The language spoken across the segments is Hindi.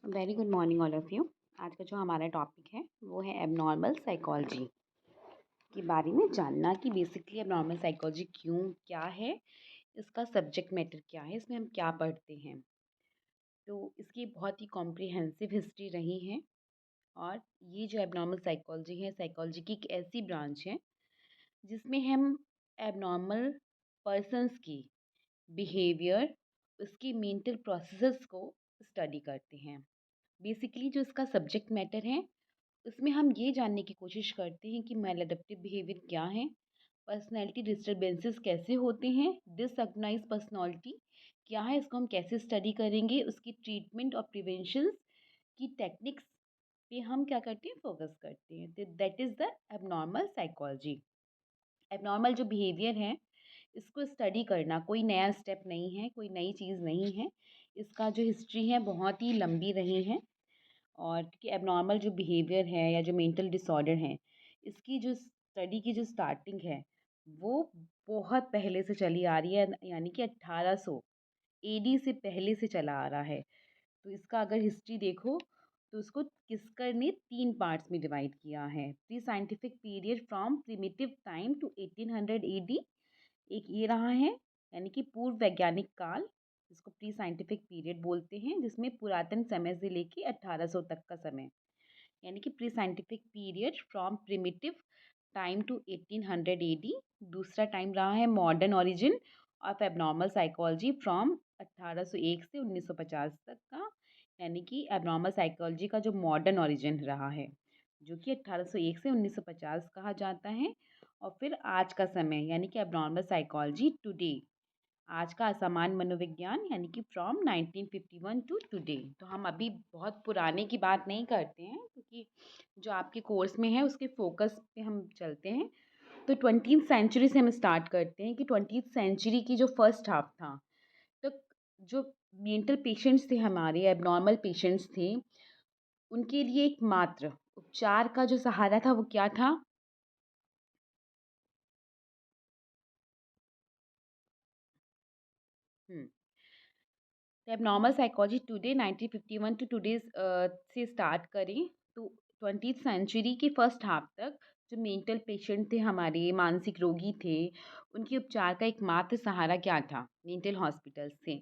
Very good morning all of you. आज का जो हमारा टॉपिक है वो है एबनॉर्मल साइकोलॉजी के बारे में जानना कि बेसिकली एबनॉर्मल साइकोलॉजी क्यों, क्या है, इसका सब्जेक्ट मैटर क्या है, इसमें हम क्या पढ़ते हैं। तो इसकी बहुत ही कॉम्प्रिहेंसिव हिस्ट्री रही है। और ये जो एबनॉर्मल साइकोलॉजी है, साइकोलॉजी की एक ऐसी ब्रांच है जिसमें हम एबनॉर्मल पर्सनस की बिहेवियर, उसकी मेंटल प्रोसेसेस को स्टडी करते हैं। बेसिकली जो इसका सब्जेक्ट मैटर है उसमें हम ये जानने की कोशिश करते हैं कि मैलएडप्टिव बिहेवियर क्या है, पर्सनैलिटी डिस्टर्बेंसेस कैसे होते हैं, डिसऑर्गेनाइज पर्सनैलिटी क्या है, इसको हम कैसे स्टडी करेंगे, उसकी ट्रीटमेंट और प्रिवेंशन की टेक्निक्स पे हम क्या करते हैं, फोकस करते हैं। That is the abnormal psychology. Abnormal जो बिहेवियर है इसको स्टडी करना कोई नया स्टेप नहीं है, कोई नई चीज़ नहीं है। इसका जो हिस्ट्री है बहुत ही लंबी रही है। और क्योंकि एबनॉर्मल जो बिहेवियर है या जो मेंटल डिसऑर्डर है, इसकी जो स्टडी की जो स्टार्टिंग है वो बहुत पहले से चली आ रही है, यानी कि 1800 एडी से पहले से चला आ रहा है। तो इसका अगर हिस्ट्री देखो तो उसको किस्कर ने 3 पार्ट्स में डिवाइड किया है। Pre scientific period from primitive time to 1800 AD, एक ये रहा है, यानी कि पूर्व वैज्ञानिक काल, जिसको प्री साइंटिफिक पीरियड बोलते हैं, जिसमें पुरातन समय से लेके 1800 तक का समय, यानी कि pre scientific period from primitive time to 1800 AD. दूसरा टाइम रहा है modern origin of abnormal psychology from 1801 से 1950 तक का, यानी कि एबनॉर्मल साइकोलॉजी का जो मॉडर्न ओरिजिन रहा है, जो कि 1801 से 1950 कहा जाता है। और फिर आज का समय, यानी कि एबनॉर्मल साइकोलॉजी टुडे, आज का असामान्य मनोविज्ञान, यानी कि फ्रॉम 1951 टू टुडे। तो हम अभी बहुत पुराने की बात नहीं करते हैं, क्योंकि जो आपके कोर्स में है उसके फोकस पे हम चलते हैं। तो 20th सेंचुरी से हम स्टार्ट करते हैं कि 20th सेंचुरी की जो फर्स्ट हाफ था, तो जो मेंटल पेशेंट्स थे, हमारे एबनॉर्मल पेशेंट्स थे, उनके लिए एकमात्र उपचार का जो सहारा था वो क्या था? Hmm abnormal psychology today 1951 to today से स्टार्ट करें तो 20th सेंचुरी के फर्स्ट हाफ तक जो मेंटल पेशेंट थे, हमारे मानसिक रोगी थे, उनके उपचार का एकमात्र सहारा क्या था? मेंटल हॉस्पिटल्स थे।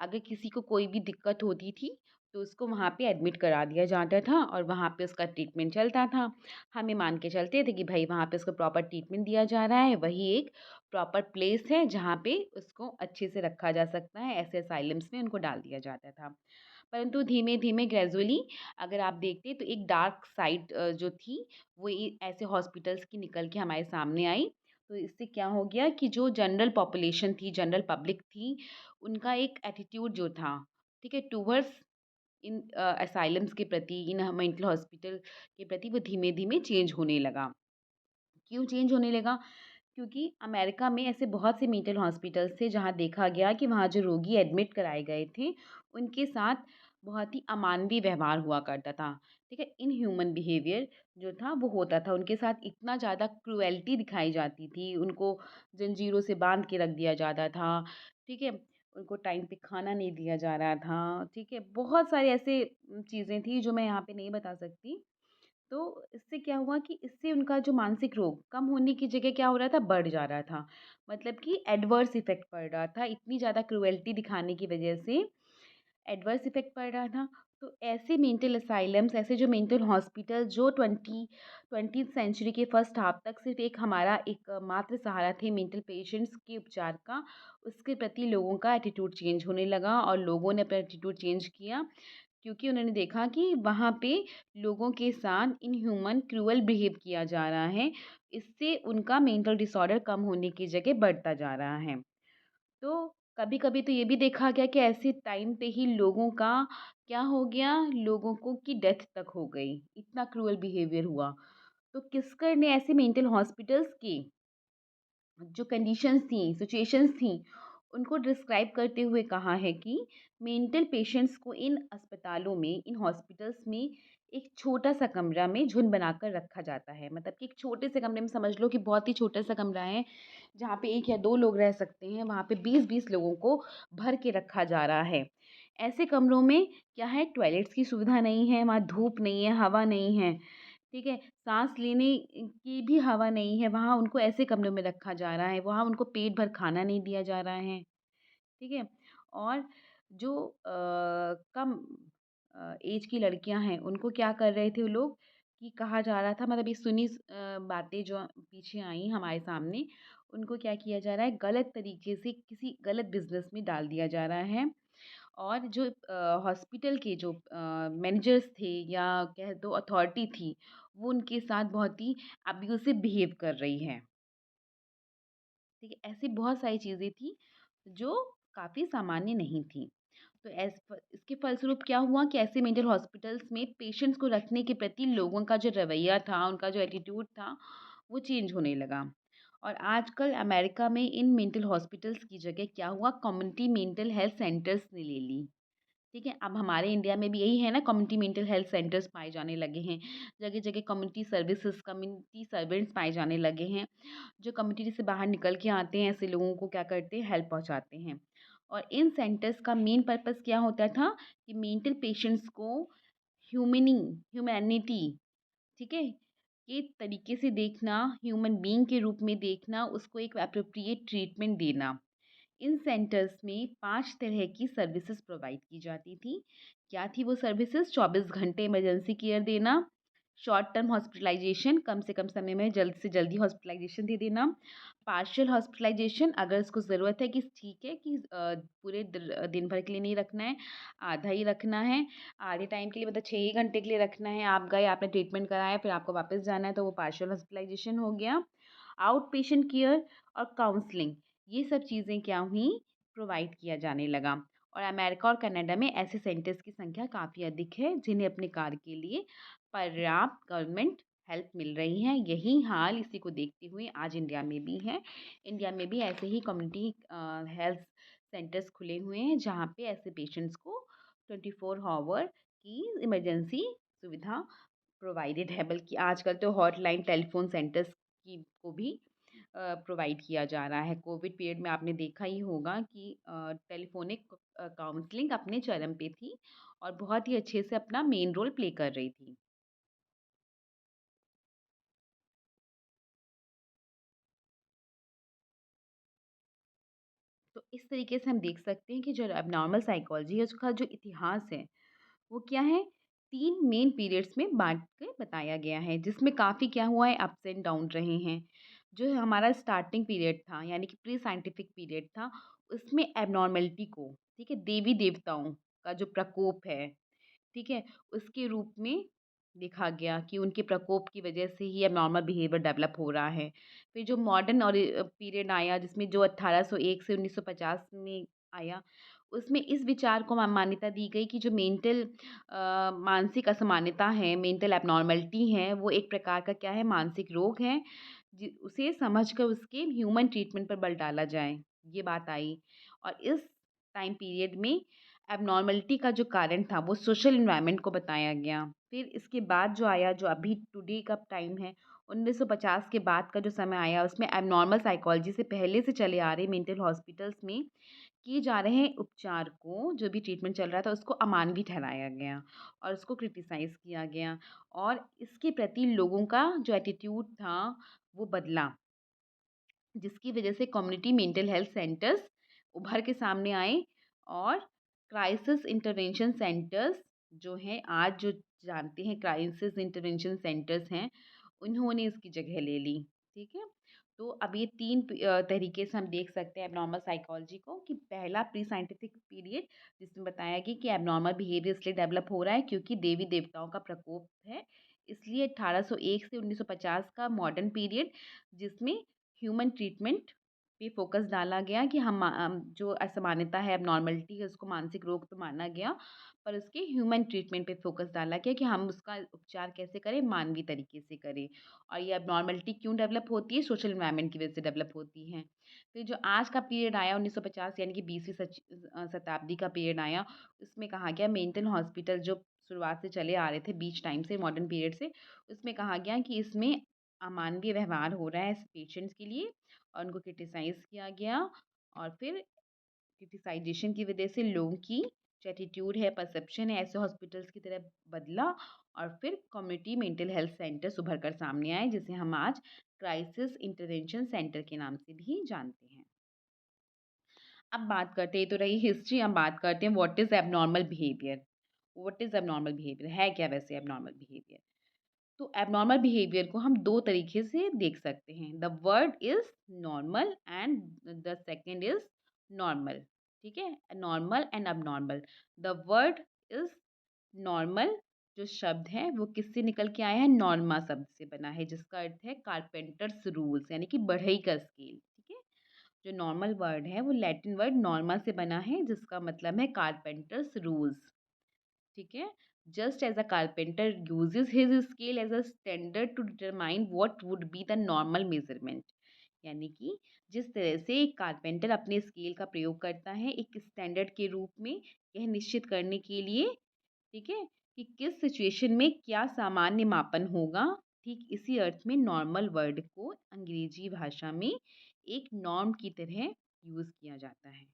अगर किसी को कोई भी दिक्कत होती थी तो उसको वहाँ पे एडमिट करा दिया जाता था और वहाँ पे उसका ट्रीटमेंट चलता था। हम ये मान के चलते थे कि भाई वहाँ पे उसको प्रॉपर ट्रीटमेंट दिया जा रहा है, वही एक प्रॉपर प्लेस है जहाँ पे उसको अच्छे से रखा जा सकता है। ऐसे असाइलम्स में उनको डाल दिया जाता था। परंतु धीमे-धीमे ग्रेजुअली अगर आप देखते तो एक डार्क साइड जो थी वो ऐसे हॉस्पिटल्स की निकल के हमारे सामने आई। तो इससे क्या हो गया कि जो जनरल पॉपुलेशन थी, जनरल पब्लिक थी, उनका एक एटीट्यूड जो था, ठीक है, टूवर्ड्स इन असाइलम्स के प्रति, इन मेंटल हॉस्पिटल के प्रति, वो धीमे-धीमे चेंज होने लगा। क्यों चेंज होने लगा? क्योंकि अमेरिका में ऐसे बहुत से मेंटल हॉस्पिटल्स थे जहाँ देखा गया कि वहाँ जो रोगी एडमिट कराए गए थे, उनके साथ बहुत ही अमानवीय व्यवहार हुआ करता था। ठीक है? इनह्यूमन बिहेवियर जो था वो होता था। उनके साथ इतना ज़्यादा क्रूएल्टी दिखाई जाती थी, उनको जंजीरों से बाँध के रख दिया जाता था। ठीक है? उनको टाइम पे खाना नहीं दिया जा रहा था। ठीक है? बहुत सारे ऐसे चीज़ें थी जो मैं यहाँ पे नहीं बता सकती। तो इससे क्या हुआ कि इससे उनका जो मानसिक रोग कम होने की जगह क्या हो रहा था, बढ़ जा रहा था। मतलब कि एडवर्स इफ़ेक्ट पड़ रहा था, इतनी ज़्यादा क्रूएल्टी दिखाने की वजह से एडवर्स इफ़ेक्ट पड़ रहा था। तो ऐसे मेंटल असाइलम्स, ऐसे जो मेंटल हॉस्पिटल जो 20th सेंचुरी के फर्स्ट हाफ तक सिर्फ़ एक हमारा एक मात्र सहारा थे मेंटल पेशेंट्स के उपचार का, उसके प्रति लोगों का एटीट्यूड चेंज होने लगा और लोगों ने अपना एटीट्यूड चेंज किया, क्योंकि उन्होंने देखा कि वहाँ पे लोगों के साथ इनह्यूमन क्रूअल बिहेव किया जा रहा है। इससे उनका मेंटल डिसऑर्डर कम होने की जगह बढ़ता जा रहा है। तो कभी-कभी तो ये भी देखा गया कि ऐसे टाइम पे ही लोगों का क्या हो गया, लोगों को की डेथ तक हो गई, इतना क्रूअल बिहेवियर हुआ। तो किस्कर ने ऐसे मेंटल हॉस्पिटल्स की जो कंडीशंस थी, सिचुएशंस थी, उनको डिस्क्राइब करते हुए कहा है कि मेंटल पेशेंट्स को इन अस्पतालों में, इन हॉस्पिटल्स में एक छोटा-सा कमरा में झुंड बनाकर रखा जाता है। मतलब कि एक छोटे से कमरे में समझ लो कि बहुत ही छोटा-सा कमरा है, जहाँ पे 1 या 2 लोग रह सकते हैं, वहाँ पे 20-20 लोगों को भर के रखा जा रहा है। ऐसे कमरों में क्या है, टॉयलेट्स की सुविधा नहीं है, वहाँ धूप नहीं है, हवा नहीं है, ठीक है? साँस लेने की भी हवा नहीं है, वहाँ उनको ऐसे कमरों में रखा जा रहा है, वहाँ उनको पेट भर खाना नहीं दिया जा रहा है, ठीक है? और जो कम ऐज की लड़कियां हैं, उनको क्या कर रहे थे वो लोग कि कहा जा रहा था, मतलब ये सुनी बातें जो पीछे आई हमारे सामने, उनको क्या किया जा रहा है, गलत तरीके से किसी गलत बिजनेस में डाल दिया जा रहा है। और जो हॉस्पिटल के जो मैनेजर्स थे या कह दो अथॉरिटी थी, वो उनके साथ बहुत ही अब्यूसिव बिहेव कर रही है। ठीक है, ऐसी बहुत सारी चीज़ें थी जो काफ़ी सामान्य नहीं थी। तो इसके फलस्वरूप क्या हुआ कि ऐसे मेंटल हॉस्पिटल्स में पेशेंट्स को रखने के प्रति लोगों का जो रवैया था, उनका जो एटीट्यूड था, वो चेंज होने लगा। और आजकल अमेरिका में इन मेंटल हॉस्पिटल्स की जगह क्या हुआ, कम्युनिटी मेंटल हेल्थ सेंटर्स ने ले ली। ठीक है, अब हमारे इंडिया में भी यही है ना, कम्युनिटी मेंटल हेल्थ सेंटर्स पाए जाने लगे हैं। जगह-जगह कम्युनिटी सर्विसेज़, कम्युनिटी सर्वेंट्स पाए जाने लगे हैं, जो कम्युनिटी से बाहर निकल के आते हैं, ऐसे लोगों को क्या करते हैं, हेल्प पहुँचाते हैं। और इन सेंटर्स का मेन पर्पस क्या होता था कि मेंटल पेशेंट्स को ह्यूमैनिटी, ठीक है, के तरीके से देखना, ह्यूमन बीइंग के रूप में देखना, उसको एक एप्रोप्रिएट ट्रीटमेंट देना। इन सेंटर्स में 5 तरह की सर्विसेज़ प्रोवाइड की जाती थी। क्या थी वो सर्विसेज़? 24 घंटे इमरजेंसी केयर देना, शॉर्ट टर्म हॉस्पिटलाइज़ेशन, कम से कम समय में जल्द से जल्दी हॉस्पिटलाइज़ेशन दे देना, पार्शियल हॉस्पिटलाइज़ेशन, अगर उसको ज़रूरत है कि ठीक है कि पूरे दिन भर के लिए नहीं रखना है, आधा ही रखना है, आधे टाइम के लिए मतलब 6 ही घंटे के लिए रखना है, आप गए, आपने ट्रीटमेंट कराया, फिर आपको वापस जाना है, तो वो पार्शियल हॉस्पिटलाइज़ेशन हो गया। आउट पेशेंट केयर और काउंसलिंग, ये सब चीज़ें क्या हुई, प्रोवाइड किया जाने लगा। और अमेरिका और कनाडा में ऐसे सेंटर्स की संख्या काफ़ी अधिक है, जिन्हें अपने कार्य के लिए पर्याप्त गवर्नमेंट हेल्प मिल रही है। यही हाल इसी को देखते हुए आज इंडिया में भी है। इंडिया में भी ऐसे ही कम्युनिटी हेल्थ सेंटर्स खुले हुए हैं, जहाँ पे ऐसे पेशेंट्स को 24 हॉवर की इमरजेंसी सुविधा प्रोवाइडेड है। बल्कि आजकल तो हॉटलाइन टेलीफ़ोन सेंटर्स की को भी प्रोवाइड किया जा रहा है। कोविड पीरियड में आपने देखा ही होगा कि टेलीफ़ोनिक काउंसलिंग अपने चरम पे थी और बहुत ही अच्छे से अपना मेन रोल प्ले कर रही थी। तो इस तरीके से हम देख सकते हैं कि जो एबनॉर्मल साइकोलॉजी है, उसका जो इतिहास है, वो क्या है, 3 मेन पीरियड्स में बाँट के बताया गया है, जिसमें काफ़ी क्या हुआ है, अप्स एंड डाउन रहे हैं। जो हमारा स्टार्टिंग पीरियड था, यानी कि प्री साइंटिफिक पीरियड था, उसमें एबनॉर्मैलिटी को, ठीक है, देवी-देवताओं का जो प्रकोप है, ठीक है, उसके रूप में देखा गया कि उनके प्रकोप की वजह से ही एबनॉर्मल बिहेवियर डेवलप हो रहा है। फिर जो मॉडर्न और पीरियड आया, जिसमें जो 1801 से 1950 में आया, उसमें इस विचार को मान्यता दी गई कि जो मानसिक असामान्यता है, मेंटल एबनॉर्मैलिटी है, वो एक प्रकार का क्या है, मानसिक रोग है, उसे समझकर उसके ह्यूमन ट्रीटमेंट पर बल डाला जाए, ये बात आई। और इस टाइम पीरियड में एबनॉर्मैलिटी का जो कारण था, वो सोशल एनवायरनमेंट को बताया गया। फिर इसके बाद जो आया, जो अभी टुडे का टाइम है, 1950 के बाद का जो समय आया, उसमें एबनॉर्मल साइकोलॉजी से पहले से चले आ रहे मेंटल हॉस्पिटल्स में किए जा रहे उपचार को, जो भी ट्रीटमेंट चल रहा था, उसको अमानवीय ठहराया गया और उसको क्रिटिसाइज़ किया गया और इसके प्रति लोगों का जो एटीट्यूड था, वो बदला। जिसकी वजह से कम्युनिटी मेंटल हेल्थ सेंटर्स उभर के सामने आए और क्राइसिस इंटरवेंशन सेंटर्स जो हैं, आज जो जानते हैं क्राइसिस इंटरवेंशन सेंटर्स हैं, उन्होंने इसकी जगह ले ली। ठीक है, तो अब ये तरीके से हम देख सकते हैं एबनॉर्मल साइकोलॉजी को कि पहला प्री साइंटिफिक पीरियड, जिसमें बताया गया कि एबनॉर्मल बिहेवियर इसलिए डेवलप हो रहा है क्योंकि देवी देवताओं का प्रकोप है, इसलिए 1801 से 1950 का मॉडर्न पीरियड, जिसमें ह्यूमन ट्रीटमेंट पे फ़ोकस डाला गया कि जो असमानता है, एबनॉर्मैलिटी है, उसको मानसिक रोग तो माना गया, पर उसके ह्यूमन ट्रीटमेंट पे फ़ोकस डाला गया कि हम उसका उपचार कैसे करें, मानवीय तरीके से करें। और ये एबनॉर्मैलिटी क्यों डेवलप होती है? सोशल एनवायरनमेंट की वजह से डेवलप होती हैं। फिर जो आज का पीरियड आया 1950, यानी कि 20वीं शताब्दी का पीरियड आया, उसमें कहा गया मेंटल हॉस्पिटल जो शुरुआत से चले आ रहे थे, बीच टाइम से, मॉडर्न पीरियड से, उसमें कहा गया कि इसमें अमानवीय व्यवहार हो रहा है पेशेंट्स के लिए और उनको क्रिटिसाइज़ किया गया और फिर क्रिटिसाइज़ेशन की वजह से लोगों की जो एटीट्यूड है, परसेप्शन है, ऐसे हॉस्पिटल्स की तरह बदला और फिर कम्युनिटी मेंटल हेल्थ सेंटर्स उभर कर सामने आए, जिसे हम आज क्राइसिस इंटरवेंशन सेंटर के नाम से भी जानते हैं। अब बात करते हैं, ये तो रही हिस्ट्री, अब बात करते हैं what is abnormal behaviour. What is abnormal behaviour? है क्या वैसे एबनॉर्मल बिहेवियर? तो एबनॉर्मल बिहेवियर को हम 2 तरीके से देख सकते हैं। The word is normal and the second is normal, ठीक है? Normal and abnormal. The word is normal, जो शब्द है वो किससे निकल के आया है? नॉर्मा शब्द से बना है, जिसका अर्थ है कारपेंटर्स रूल्स, यानी कि बढ़ई का स्केल, ठीक है? जो नॉर्मल वर्ड है वो लैटिन वर्ड नॉर्मा से बना है, जिसका मतलब है कारपेंटर्स रूल्स, ठीक है? Just as a carpenter uses his scale as a standard to determine what would be the normal measurement, यानी कि जिस तरह से एक कारपेंटर अपने स्केल का प्रयोग करता है एक स्टैंडर्ड के रूप में, यह निश्चित करने के लिए, ठीक है, कि किस सिचुएशन में क्या सामान्य मापन होगा, ठीक इसी अर्थ में नॉर्मल वर्ड को अंग्रेजी भाषा में एक नॉर्म की तरह यूज़ किया जाता है,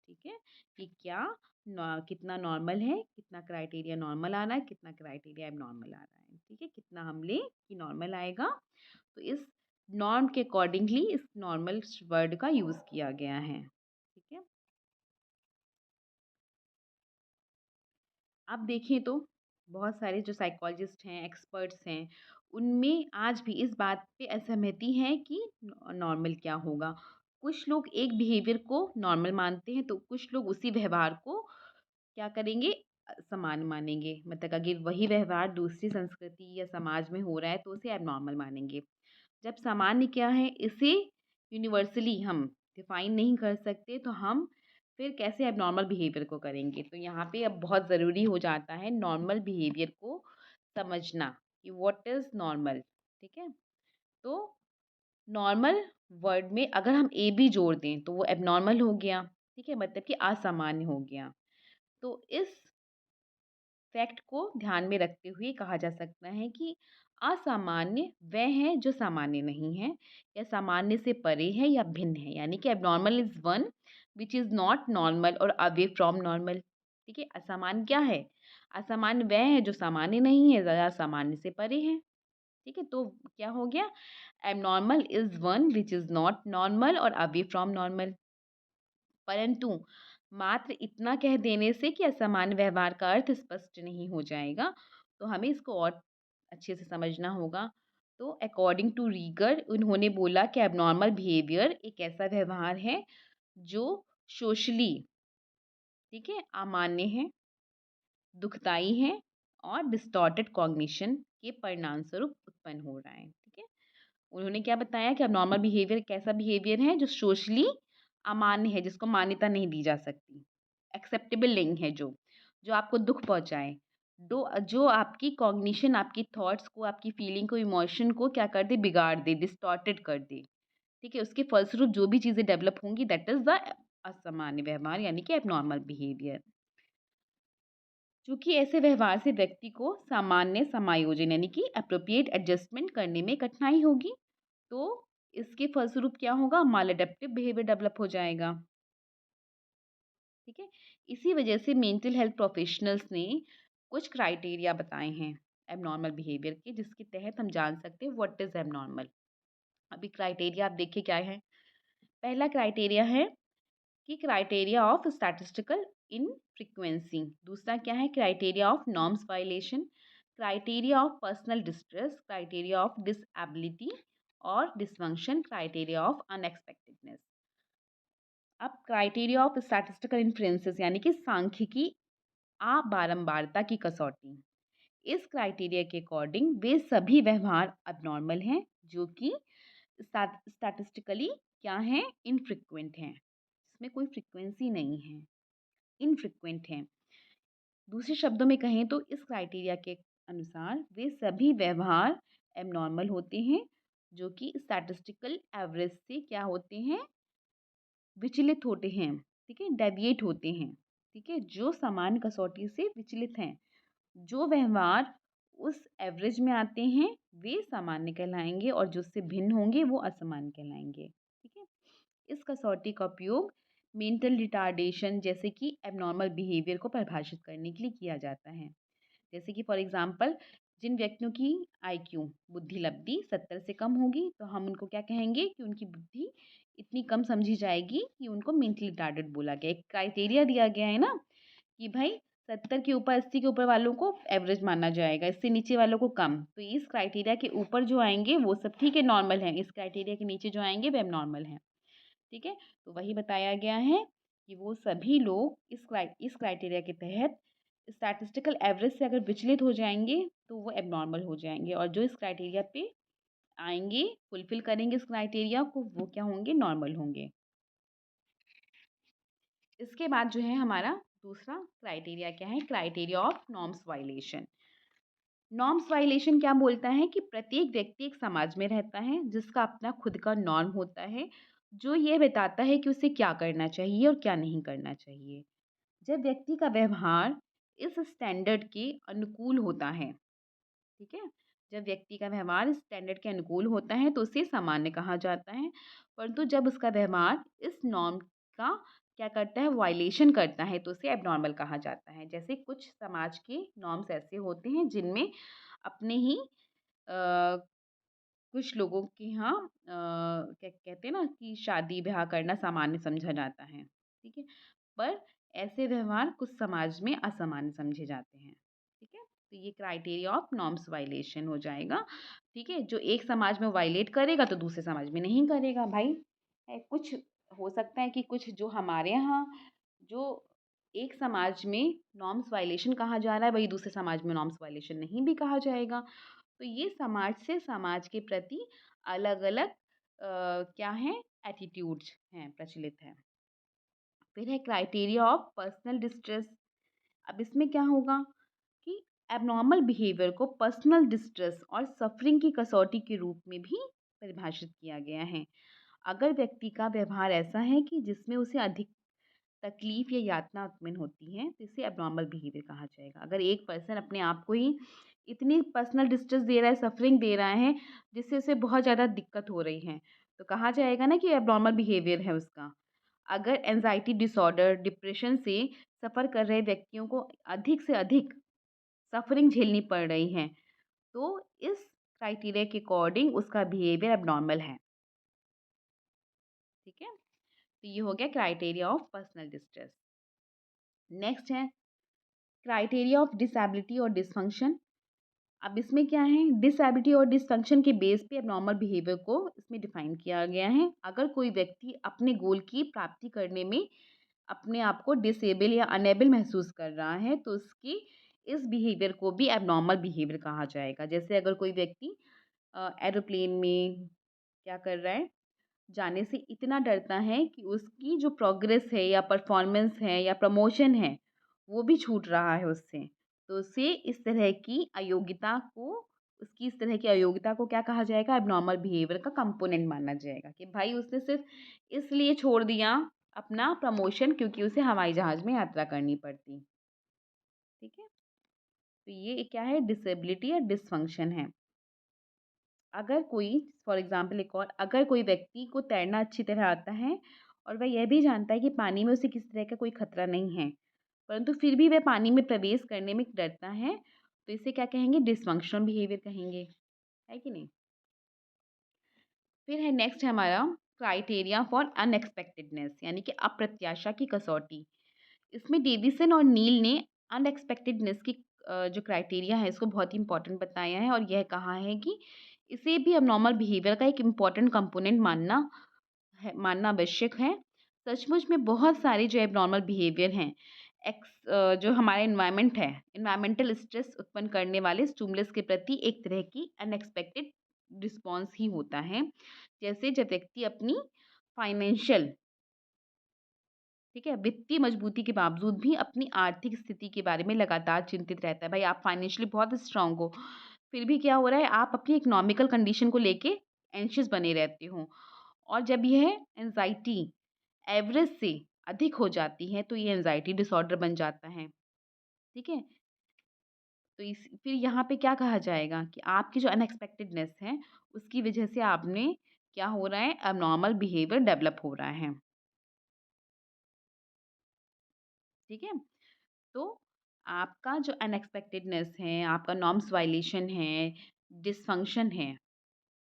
ठीक है? कि क्या कितना नॉर्मल है, कितना क्राइटेरिया नॉर्मल आ रहा है, कितना क्राइटेरिया एबनॉर्मल आ रहा है, ठीक है? कितना हम लें कि नॉर्मल आएगा, तो इस नॉर्म के अकॉर्डिंगली इस नॉर्मल वर्ड का यूज़ किया गया है, ठीक है? आप देखें तो बहुत सारे जो साइकोलॉजिस्ट हैं, एक्सपर्ट्स हैं, उनमें आज भी इस बात पे असहमति है कि नॉर्मल क्या होगा। कुछ लोग एक बिहेवियर को नॉर्मल मानते हैं, तो कुछ लोग उसी व्यवहार को क्या करेंगे, समान मानेंगे। मतलब अगर वही व्यवहार दूसरी संस्कृति या समाज में हो रहा है, तो उसे एबनॉर्मल मानेंगे। जब सामान्य क्या है, इसे यूनिवर्सली हम डिफाइन नहीं कर सकते, तो हम फिर कैसे एबनॉर्मल बिहेवियर को करेंगे? तो यहाँ पे अब बहुत ज़रूरी हो जाता है नॉर्मल बिहेवियर को समझना कि व्हाट इज़ नॉर्मल, ठीक है? तो नॉर्मल वर्ड में अगर हम ए बी जोड़ दें, तो वो एबनॉर्मल हो गया, ठीक है? मतलब कि असामान्य हो गया। तो इस फैक्ट को ध्यान में रखते हुए कहा जा सकता है कि असामान्य वह है जो सामान्य नहीं है या सामान्य से परे है या भिन्न है, यानी कि abnormal is one which is not normal और अवे फ्रॉम नॉर्मल, ठीक है? असामान्य क्या है? असामान्य वह है जो सामान्य नहीं है या सामान्य से परे है, ठीक है? तो क्या हो गया, abnormal is one which is not normal और अवे फ्रॉम नॉर्मल। परंतु मात्र इतना कह देने से कि असामान्य व्यवहार का अर्थ स्पष्ट नहीं हो जाएगा, तो हमें इसको और अच्छे से समझना होगा। तो अकॉर्डिंग टू रीगर उन्होंने बोला कि एबनॉर्मल बिहेवियर एक ऐसा व्यवहार है जो सोशली, ठीक है, अमान्य है, दुखदाई है और डिस्टॉर्टेड कॉग्निशन के परिणाम स्वरूप उत्पन्न हो रहा है, ठीक है? उन्होंने क्या बताया कि अबनॉर्मल बिहेवियर एक ऐसा बिहेवियर है जो सोशली अमान्य है, जिसको मान्यता नहीं दी जा सकती, एक्सेप्टेबल नहीं है, जो आपको दुख पहुँचाए, जो आपकी कॉग्निशन, आपकी थॉट्स को, आपकी फीलिंग को, इमोशन को क्या कर दे, बिगाड़ दे, डिस्टॉर्टेड कर दे, ठीक है? उसके फलस्वरूप जो भी चीज़ें डेवलप होंगी दैट इज़ द असामान्य व्यवहार, यानी कि एबनॉर्मल बिहेवियर। चूँकि ऐसे व्यवहार से व्यक्ति को सामान्य समायोजन, यानी कि एप्रोप्रिएट एडजस्टमेंट करने में कठिनाई होगी, तो इसके फलस्वरूप क्या होगा, मालएडेप्टिव बिहेवियर डेवलप हो जाएगा, ठीक है? इसी वजह से मेंटल हेल्थ प्रोफेशनल्स ने कुछ क्राइटेरिया बताए हैं एबनॉर्मल बिहेवियर के, जिसके तहत हम जान सकते हैं व्हाट इज़ एबनॉर्मल। अभी क्राइटेरिया आप देखिए क्या है। पहला क्राइटेरिया है कि क्राइटेरिया ऑफ स्टैटिस्टिकल इनफ्रीक्वेंसी। दूसरा क्या है, criteria of norms violation, criteria of personal distress, criteria of disability और डिसफंक्शन, क्राइटेरिया ऑफ अनएक्सपेक्टेडनेस। अब क्राइटेरिया ऑफ स्टैटिस्टिकल इन्फ्लुएंसेस, यानी कि सांख्यिकी बारंबारता की कसौटी। इस क्राइटेरिया के अकॉर्डिंग वे सभी व्यवहार अबनॉर्मल हैं जो कि स्टैटिस्टिकली क्या हैं, इनफ्रीक्वेंट हैं, इसमें कोई फ्रीक्वेंसी नहीं है, इनफ्रीक्वेंट हैं। दूसरे शब्दों में कहें तो इस क्राइटेरिया के अनुसार वे सभी व्यवहार एबनॉर्मल होते हैं जो कि स्टैटिस्टिकल एवरेज से क्या होते हैं, विचलित होते हैं, ठीक है, डेविएट होते हैं, ठीक है, जो सामान्य कसौटी से विचलित हैं। जो व्यवहार उस एवरेज में आते हैं वे सामान्य कहलाएंगे और जो उससे भिन्न होंगे वो असामान्य कहलाएंगे, ठीक है? इस कसौटी का उपयोग मेंटल रिटार्डेशन जैसे कि एबनॉर्मल बिहेवियर को परिभाषित करने के लिए किया जाता है। जैसे कि फॉर एग्ज़ाम्पल जिन व्यक्तियों की आईक्यू बुद्धि लब्धि 70 से कम होगी, तो हम उनको क्या कहेंगे कि उनकी बुद्धि इतनी कम समझी जाएगी कि उनको मेंटली रिटार्डेड बोला गया। एक क्राइटेरिया दिया गया है ना कि भाई 70 के ऊपर 80 के ऊपर वालों को एवरेज माना जाएगा, इससे नीचे वालों को कम। तो इस क्राइटेरिया के ऊपर जो आएँगे वो सब ठीक है, नॉर्मल हैं। इस क्राइटेरिया के नीचे जो आएँगे वो एबनॉर्मल हैं। ठीक है? तो वही बताया गया है कि वो सभी लोग इस क्राइटेरिया के तहत स्टैटिस्टिकल एवरेज से अगर विचलित हो जाएँगे, तो वो एबनॉर्मल हो जाएँगे और जो इस क्राइटेरिया पे आएँगे, फुलफ़िल करेंगे इस क्राइटेरिया को, वो क्या होंगे? नॉर्मल होंगे। इसके बाद जो है हमारा दूसरा क्राइटेरिया क्या है? Criteria of norms violation. Norms violation क्या बोलता है कि प्रत्येक व्यक्ति एक समाज में रहता है जिसका अपना खुद का नॉर्म होता है, जो ये बताता है कि उसे क्या करना चाहिए और क्या नहीं करना चाहिए। जब व्यक्ति का व्यवहार इस स्टैंडर्ड के अनुकूल होता है, ठीक है? जब व्यक्ति का व्यवहार इस स्टैंडर्ड के अनुकूल होता है तो उसे सामान्य कहा जाता है, परंतु जब उसका व्यवहार इस नॉर्म का क्या करता है, वायलेशन करता है, तो उसे एबनॉर्मल कहा जाता है। जैसे कुछ समाज के नॉर्म्स ऐसे होते हैं जिनमें अपने ही अ, कुछ लोगों के यहाँ क्या कहते हैं ना कि शादी-ब्याह करना सामान्य समझा जाता है, ठीक है? पर ऐसे व्यवहार कुछ समाज में असामान्य समझे जाते हैं, ठीक है? तो ये क्राइटेरिया ऑफ नॉर्म्स वायलेशन हो जाएगा, ठीक है? जो एक समाज में वायलेट करेगा तो दूसरे समाज में नहीं करेगा भाई। कुछ हो सकता है कि कुछ जो हमारे यहाँ जो एक समाज में नॉर्म्स वायलेशन कहा जा रहा है, वही दूसरे समाज में नॉर्म्स वायलेशन नहीं भी कहा जाएगा। तो ये समाज से समाज के प्रति अलग-अलग क्या हैं एटीट्यूड्स हैं, प्रचलित हैं। फिर है क्राइटेरिया ऑफ पर्सनल डिस्ट्रेस। अब इसमें क्या होगा कि एबनॉर्मल बिहेवियर को पर्सनल डिस्ट्रेस और सफरिंग की कसौटी के रूप में भी परिभाषित किया गया है। अगर व्यक्ति का व्यवहार ऐसा है कि जिसमें उसे अधिक तकलीफ या यातना उत्पन्न होती है, तो इसे एबनॉर्मल बिहेवियर कहा जाएगा। अगर एक पर्सन अपने आप को ही इतनी पर्सनल डिस्ट्रेस दे रहा है, सफरिंग दे रहा है, जिससे उसे बहुत ज़्यादा दिक्कत हो रही है, तो कहा जाएगा ना कि एबनॉर्मल बिहेवियर है उसका। अगर एंग्ज़ायटी डिसऑर्डर, डिप्रेशन से सफ़र कर रहे व्यक्तियों को अधिक से अधिक सफरिंग झेलनी पड़ रही है, तो इस क्राइटेरिया के अकॉर्डिंग उसका बिहेवियर एबनॉर्मल है। ठीक है? तो ये हो गया criteria of personal distress. Next है क्राइटेरिया ऑफ डिसेबिलिटी और डिसफंक्शन। अब इसमें क्या है, डिसेबिलिटी और डिसफंक्शन के बेस पे एबनॉर्मल बिहेवियर को इसमें डिफाइन किया गया है। अगर कोई व्यक्ति अपने गोल की प्राप्ति करने में अपने आप को डिसेबल या अनेबल महसूस कर रहा है, तो उसकी इस बिहेवियर को भी एबनॉर्मल बिहेवियर कहा जाएगा। जैसे अगर कोई व्यक्ति एरोप्लेन में क्या कर रहा है, जाने से इतना डरता है कि उसकी जो प्रोग्रेस है या परफॉर्मेंस है या प्रमोशन है, वो भी छूट रहा है उससे। तो उसे इस तरह की अयोग्यता को उसकी इस तरह की अयोग्यता को क्या कहा जाएगा? एबनॉर्मल बिहेवियर का कंपोनेंट माना जाएगा कि भाई उसने सिर्फ़ इसलिए छोड़ दिया अपना प्रमोशन क्योंकि उसे हवाई जहाज़ में यात्रा करनी पड़ती। ठीक है? तो ये क्या है? डिसेबिलिटी या डिसफंक्शन है। अगर कोई फॉर एग्ज़ाम्पल एक और अगर कोई व्यक्ति को तैरना अच्छी तरह आता है और वह यह भी जानता है कि पानी में उसे किसी तरह का कोई खतरा नहीं है, परंतु फिर भी वह पानी में प्रवेश करने में डरता है, तो इसे क्या कहेंगे? डिसफंक्शनल बिहेवियर कहेंगे, है कि नहीं? फिर है नेक्स्ट है हमारा क्राइटेरिया फॉर अनएक्सपेक्टेडनेस यानी कि अप्रत्याशा की कसौटी। इसमें डेविसन और नील ने अनएक्सपेक्टेडनेस की जो क्राइटेरिया है इसको बहुत ही इम्पोर्टेंट बताया है और यह कहा है कि इसे भी अबनॉर्मल बिहेवियर का एक इम्पॉर्टेंट कंपोनेंट मानना आवश्यक है। सचमुच में बहुत सारे जो एबनॉर्मल बिहेवियर हैं, जो हमारा एनवायरनमेंट है, एनवायरमेंटल स्ट्रेस उत्पन्न करने वाले स्टिमुलस के प्रति एक तरह की अनएक्सपेक्टेड रिस्पॉन्स ही होता है। जैसे जब व्यक्ति अपनी फाइनेंशियल ठीक है, वित्तीय मजबूती के बावजूद भी अपनी आर्थिक स्थिति के बारे में लगातार चिंतित रहता है। भाई आप फाइनेंशियली बहुत स्ट्रॉन्ग हो, फिर भी क्या हो रहा है आप अपनी इकोनॉमिकल कंडीशन को लेके एंग्ज़ियस बने रहते हो और जब यह एंग्ज़ायटी एवरेज से अधिक हो जाती है, तो ये एंग्ज़ायटी डिसऑर्डर बन जाता है। ठीक है? तो इस फिर यहाँ पे क्या कहा जाएगा कि आपकी जो अनएक्सपेक्टेडनेस है, उसकी वजह से आपने क्या हो रहा है, अबनॉर्मल बिहेवियर डेवलप हो रहा है। ठीक है? तो आपका जो अनएक्सपेक्टेडनेस है, आपका नॉर्म्स वायलेशन है, डिसफंक्शन है,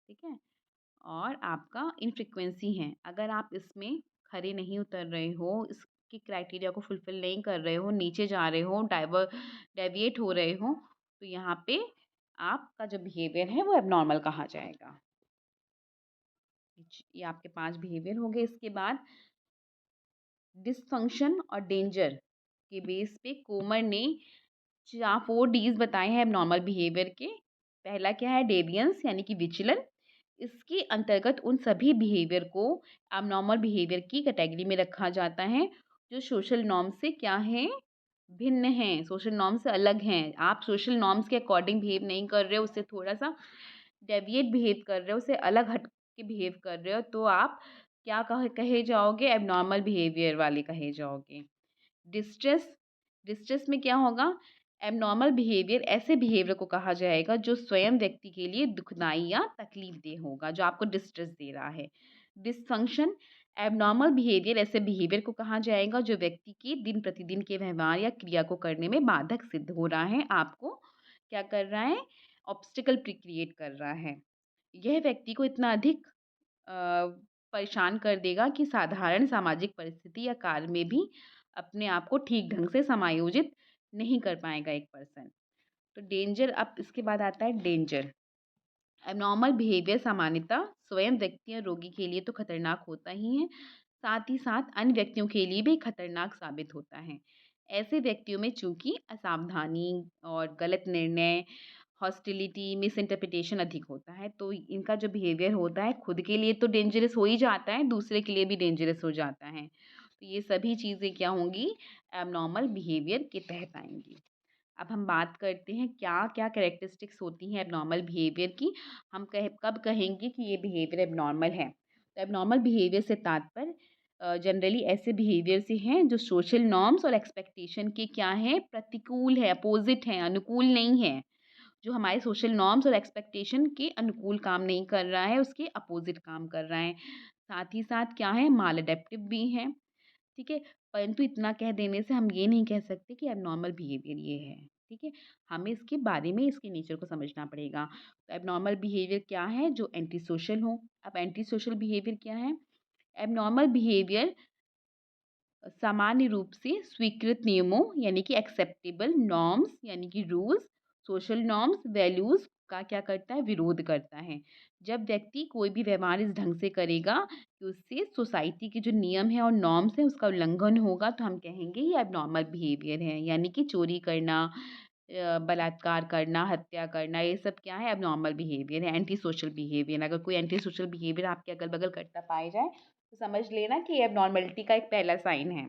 ठीक है? और आपका इनफ्रीक्वेंसी है। अगर आप इसमें खरे नहीं उतर रहे हो, इसके क्राइटेरिया को फुलफ़िल नहीं कर रहे हो, नीचे जा रहे हो, डेविएट हो रहे हो, तो यहाँ पे आपका जो बिहेवियर है वो एब्नॉर्मल कहा जाएगा। ये आपके 5 बिहेवियर हो गए। इसके बाद डिसफंक्शन और डेंजर के बेस पे कोमर ने 4 डीज़ बताए हैं एब्नॉर्मल बिहेवियर के। पहला क्या है? डेविएंस यानी कि विचलन। इसके अंतर्गत उन सभी बिहेवियर को एब्नॉर्मल बिहेवियर की कैटेगरी में रखा जाता है, जो सोशल नॉर्म से क्या हैं? भिन्न हैं, सोशल नॉर्म से अलग हैं। आप सोशल नॉर्म्स के अकॉर्डिंग बिहेव नहीं कर रहे हो, उससे थोड़ा-सा डेविएट बिहेव कर रहे हो, उससे अलग हट के बिहेव कर रहे हो, तो आप क्या कहे जाओगे? एब्नॉर्मल बिहेवियर वाले कहे जाओगे। डिस्ट्रेस डिस्ट्रेस में क्या होगा? एब्नॉर्मल बिहेवियर ऐसे बिहेवियर को कहा जाएगा जो स्वयं व्यक्ति के लिए दुखदाई या तकलीफदेह होगा, जो आपको डिस्ट्रेस दे रहा है। डिसफंक्शन एब्नॉर्मल बिहेवियर ऐसे बिहेवियर को कहा जाएगा जो व्यक्ति के दिन प्रतिदिन के व्यवहार या क्रिया को करने में बाधक सिद्ध हो रहा है, आपको क्या कर रहा है? ऑब्स्टिकल क्रिएट कर रहा है। यह व्यक्ति को इतना अधिक अ, परेशान कर देगा कि साधारण सामाजिक परिस्थिति या कार्य में भी अपने आप को ठीक ढंग से समायोजित नहीं कर पाएगा एक पर्सन। तो डेंजर, अब इसके बाद आता है डेंजर। एबनॉर्मल बिहेवियर सामान्यतः स्वयं व्यक्ति और रोगी के लिए तो खतरनाक होता ही है, साथ ही साथ अन्य व्यक्तियों के लिए भी खतरनाक साबित होता है। ऐसे व्यक्तियों में चूंकि असावधानी और गलत निर्णय, हॉस्टिलिटी, मिसइंटरप्रिटेशन अधिक होता है, तो इनका जो बिहेवियर होता है खुद के लिए तो डेंजरस हो ही जाता है, दूसरे के लिए भी डेंजरस हो जाता है। तो ये सभी चीज़ें क्या होंगी? एबनॉर्मल बिहेवियर के तहत आएँगी। अब हम बात करते हैं क्या-क्या कैरेक्टरिस्टिक्स होती हैं एबनॉर्मल बिहेवियर की। हम कब कहेंगे कि ये बिहेवियर एबनॉर्मल है। तो एबनॉर्मल बिहेवियर से तात्पर्य जनरली ऐसे बिहेवियर से हैं जो सोशल नॉर्म्स और एक्सपेक्टेशन के क्या हैं? प्रतिकूल है, अपोज़िट हैं, अनुकूल नहीं है। जो हमारे सोशल नॉर्म्स और एक्सपेक्टेशन के अनुकूल काम नहीं कर रहा है, उसके अपोज़िट काम कर रहा है। साथ ही साथ क्या है? मालअडैप्टिव भी है। ठीक है? परंतु इतना कह देने से हम ये नहीं कह सकते कि एबनॉर्मल बिहेवियर ये है, ठीक है? हमें इसके बारे में इसके नेचर को समझना पड़ेगा। तो एबनॉर्मल बिहेवियर क्या है? जो एंटी सोशल हो। अब एंटी सोशल बिहेवियर क्या है? एबनॉर्मल बिहेवियर सामान्य रूप से स्वीकृत नियमों यानी कि एक्सेप्टेबल नॉर्म्स यानी कि रूल्स, सोशल नॉर्म्स, वैल्यूज़ का क्या करता है? विरोध करता है। जब व्यक्ति कोई भी व्यवहार इस ढंग से करेगा कि उससे सोसाइटी के जो नियम हैं और नॉर्म्स हैं उसका उल्लंघन होगा, तो हम कहेंगे ये एबनॉर्मल बिहेवियर है। यानी कि चोरी करना, बलात्कार करना, हत्या करना, ये सब क्या है? एबनॉर्मल बिहेवियर है, एंटी सोशल बिहेवियर। अगर कोई एंटी सोशल बिहेवियर आपके अगल-बगल करता पाया जाए, तो समझ लेना कि ये एबनॉर्मलिटी का एक पहला साइन है।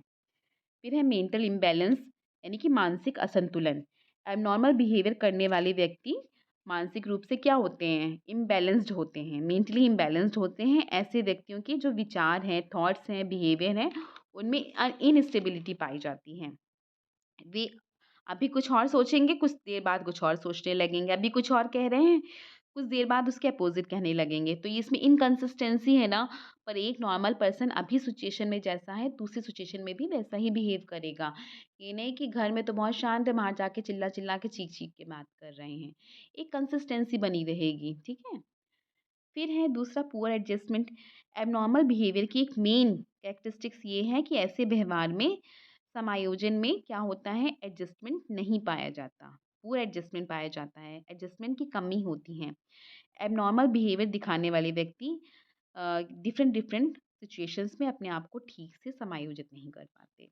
फिर है मेंटल इम्बैलेंस यानी कि मानसिक असंतुलन। एबनॉर्मल बिहेवियर करने वाले व्यक्ति मानसिक रूप से क्या होते हैं? इम्बैलेंस्ड होते हैं, मेंटली इम्बैलेंस्ड होते हैं। ऐसे व्यक्तियों के जो विचार हैं, थॉट्स हैं, बिहेवियर हैं, उनमें इनस्टेबिलिटी पाई जाती है। वे अभी कुछ और सोचेंगे, कुछ देर बाद कुछ और सोचने लगेंगे। अभी कुछ और कह रहे हैं, कुछ देर बाद उसके अपोज़िट कहने लगेंगे। तो ये इसमें इनकंसिस्टेंसी है ना, पर एक नॉर्मल पर्सन अभी सिचुएशन में जैसा है, दूसरी सिचुएशन में भी वैसा ही बिहेव करेगा। ये नहीं कि घर में तो बहुत शांत है, वहाँ जाके चिल्ला-चिल्ला के, चीख-चीख के बात कर रहे हैं। एक कंसिस्टेंसी बनी रहेगी, ठीक है? फिर है दूसरा पुअर एडजस्टमेंट। एबनॉर्मल बिहेवियर की एक मेन कैरेक्टरिस्टिक्स ये है कि ऐसे व्यवहार में समायोजन में क्या होता है? एडजस्टमेंट नहीं पाया जाता। पुअर एडजस्टमेंट पाया जाता है, एडजस्टमेंट की कमी होती है। एबनॉर्मल बिहेवियर दिखाने वाले व्यक्ति डिफरेंट डिफरेंट सिचुएशंस में अपने आप को ठीक से समायोजित नहीं कर पाते।